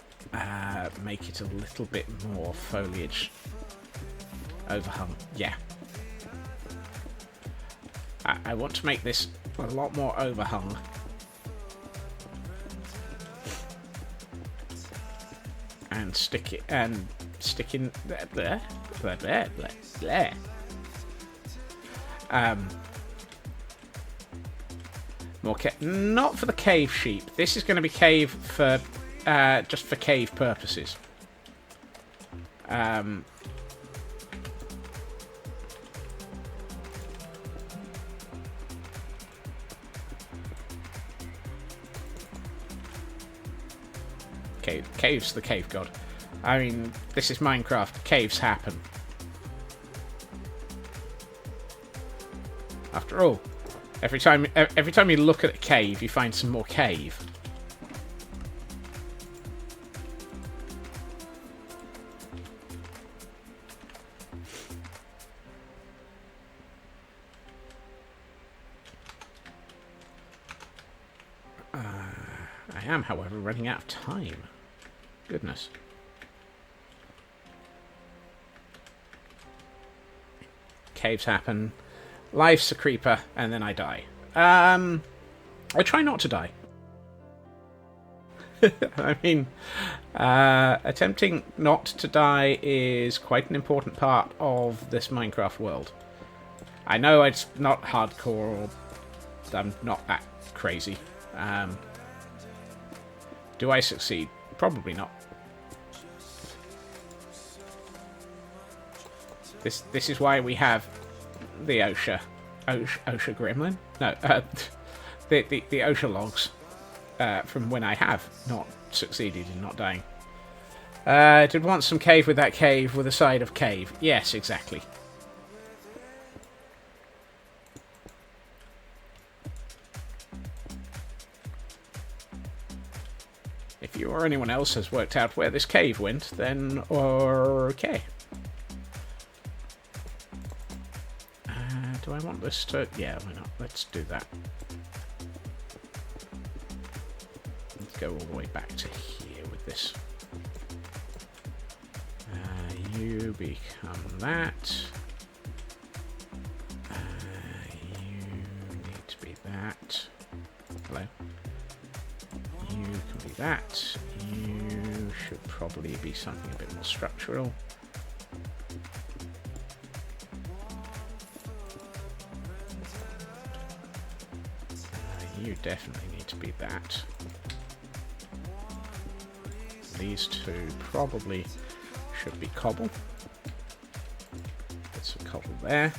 make it a little bit more foliage overhung. Yeah. I want to make this a lot more overhung. And stick in there. More not for the cave sheep. This is going to be cave for just for cave purposes. Cave's the cave god. I mean, this is Minecraft. Caves happen. After all, every time you look at a cave, you find some more cave. I am, however, running out of time. Goodness. Caves happen. Life's a creeper, and then I die. I try not to die. I mean, attempting not to die is quite an important part of this Minecraft world. I know it's not hardcore, or I'm not that crazy. Do I succeed? Probably not. This is why we have the OSHA gremlin. No, the OSHA logs. from when I have not succeeded in not dying. Did want some cave with that cave with a side of cave. Yes, exactly. If you or anyone else has worked out where this cave went, then okay. Do I want this to... Yeah, why not? Let's do that. Let's go all the way back to here with this. You become that. You need to be that. Hello. You can be that. You should probably be something a bit more structural. You definitely need to be that. These two probably should be cobble. Get some cobble there.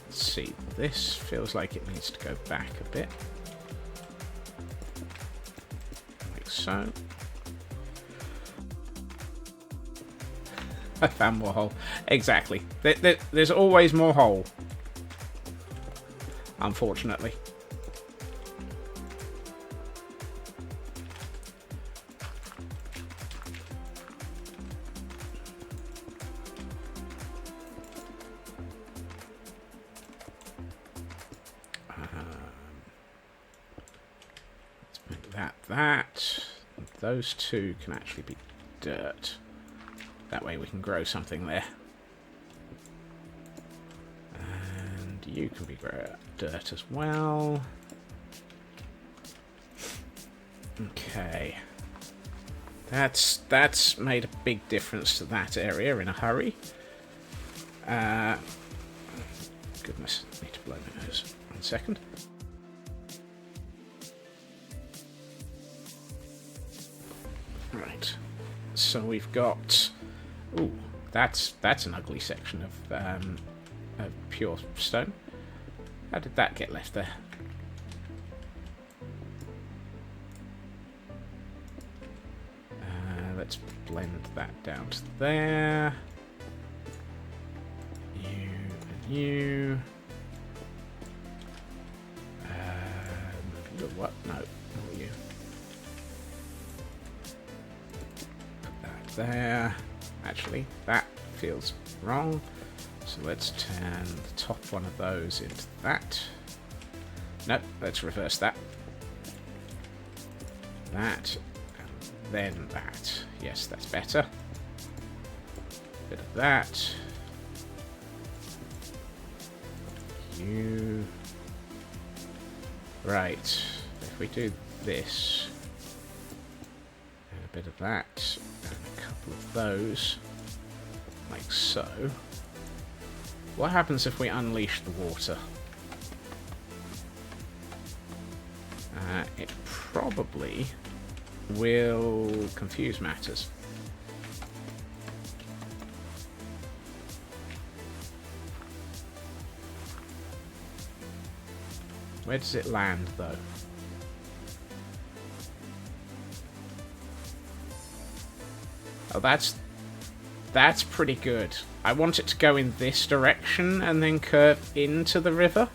Let's see, this feels like it needs to go back a bit. Like so. I found more hole. Exactly. There's always more hole. Unfortunately. Let's make that. Those two can actually be dirt. That way we can grow something there. And you can be dirt as well. Okay. That's made a big difference to that area in a hurry. Goodness, I need to blow my nose. 1 second. Right. So we've got... Ooh, that's an ugly section of pure stone. How did that get left there? Let's blend that down to there. You and you. What? No, not you. Put that there. Actually, that feels wrong. So let's turn the top one of those into that. Nope, let's reverse that. That, and then that. Yes, that's better. Bit of that. You. Right. If we do this, and a bit of that, and a couple of those, like so. What happens if we unleash the water? It probably will confuse matters. Where does it land, though? Oh, that's pretty good. I want it to go in this direction and then curve into the river.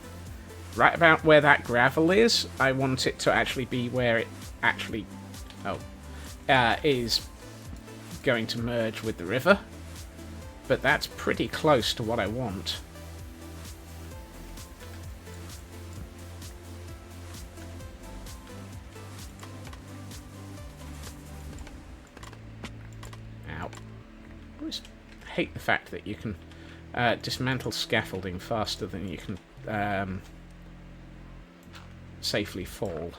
Right about where that gravel is, I want it to actually be where it actually is going to merge with the river. But that's pretty close to what I want. Ow. I always hate the fact that you can dismantle scaffolding faster than you can safely fall.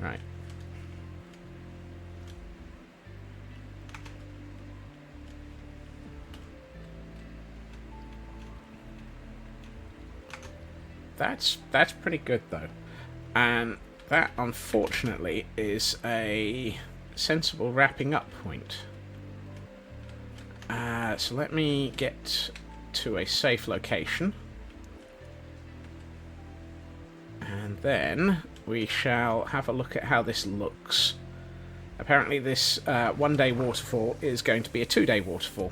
Right. that's pretty good though, and that unfortunately is a sensible wrapping up point. So let me get to a safe location, and then we shall have a look at how this looks. Apparently this one-day waterfall is going to be a 2-day waterfall.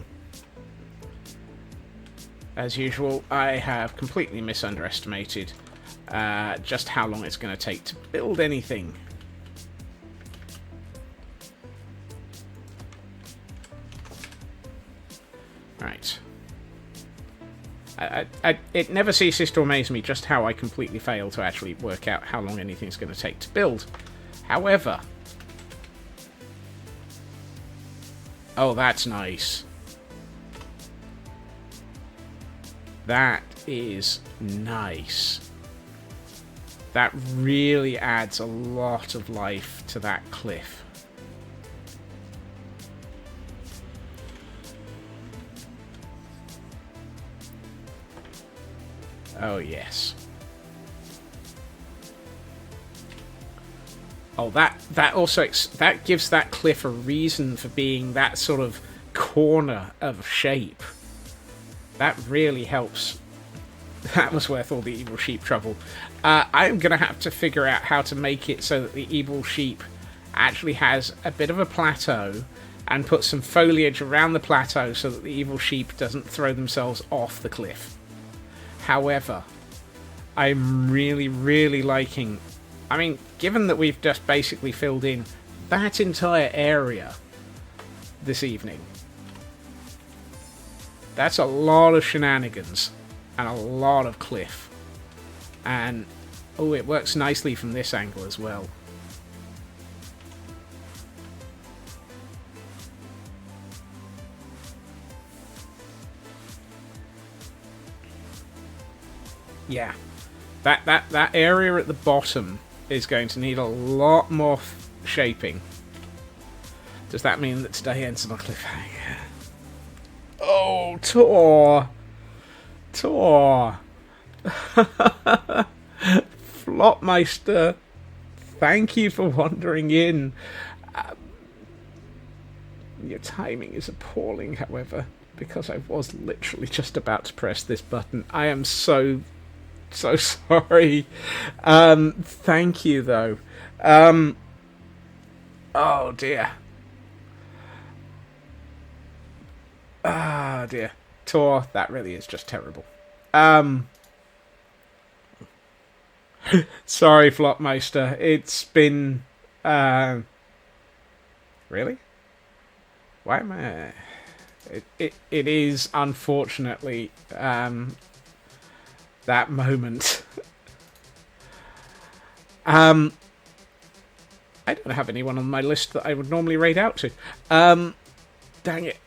As usual, I have completely misunderestimated just how long it's going to take to build anything. Right. It never ceases to amaze me just how I completely fail to actually work out how long anything's going to take to build. However... Oh, that's nice. That is nice. That really adds a lot of life to that cliff. Oh, yes. Oh, that also that gives that cliff a reason for being that sort of corner of shape. That really helps. That was worth all the evil sheep trouble. I'm going to have to figure out how to make it so that the evil sheep actually has a bit of a plateau and put some foliage around the plateau so that the evil sheep doesn't throw themselves off the cliff. However, I'm really, really liking... I mean, given that we've just basically filled in that entire area this evening, that's a lot of shenanigans and a lot of cliff. And, oh, it works nicely from this angle as well. Yeah, that area at the bottom is going to need a lot more shaping. Does that mean that today ends on a cliffhanger? Oh, Tor! Flopmeister, thank you for wandering in. Your timing is appalling, however, because I was literally just about to press this button. I am so sorry. Thank you, though. Oh, dear. Ah, dear. Tor, that really is just terrible. Sorry, Flopmeister. It's been... Really? Why am I... It is, unfortunately, that moment. I don't have anyone on my list that I would normally raid out to. Dang it.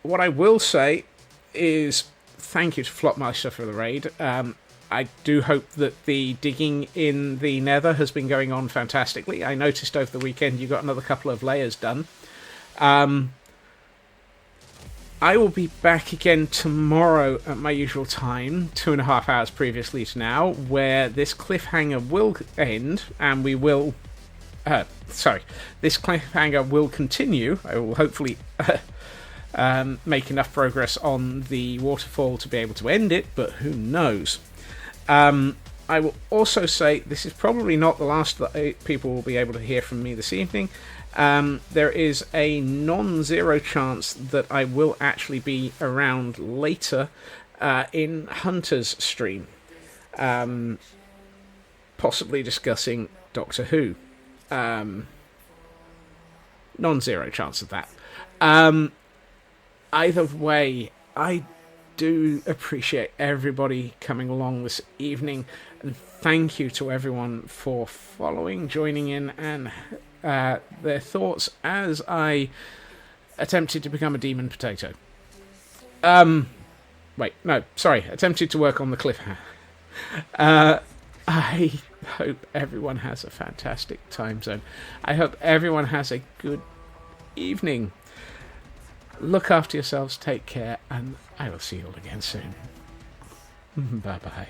What I will say is thank you to Flopmeister for the raid. I do hope that the digging in the nether has been going on fantastically. I noticed over the weekend you got another couple of layers done. I will be back again tomorrow at my usual time, 2.5 hours previously to now, where this cliffhanger will end, and we will... this cliffhanger will continue. I will hopefully make enough progress on the waterfall to be able to end it, but who knows. I will also say this is probably not the last that people will be able to hear from me this evening. There is a non-zero chance that I will actually be around later in Hunter's stream, possibly discussing Doctor Who. Non-zero chance of that. Either way, I do appreciate everybody coming along this evening, and thank you to everyone for following, joining in, and their thoughts as I attempted to become a demon potato. Attempted to work on the cliffhanger. I hope everyone has a fantastic time zone. I hope everyone has a good evening. Look after yourselves, take care, and I will see you all again soon. Bye-bye.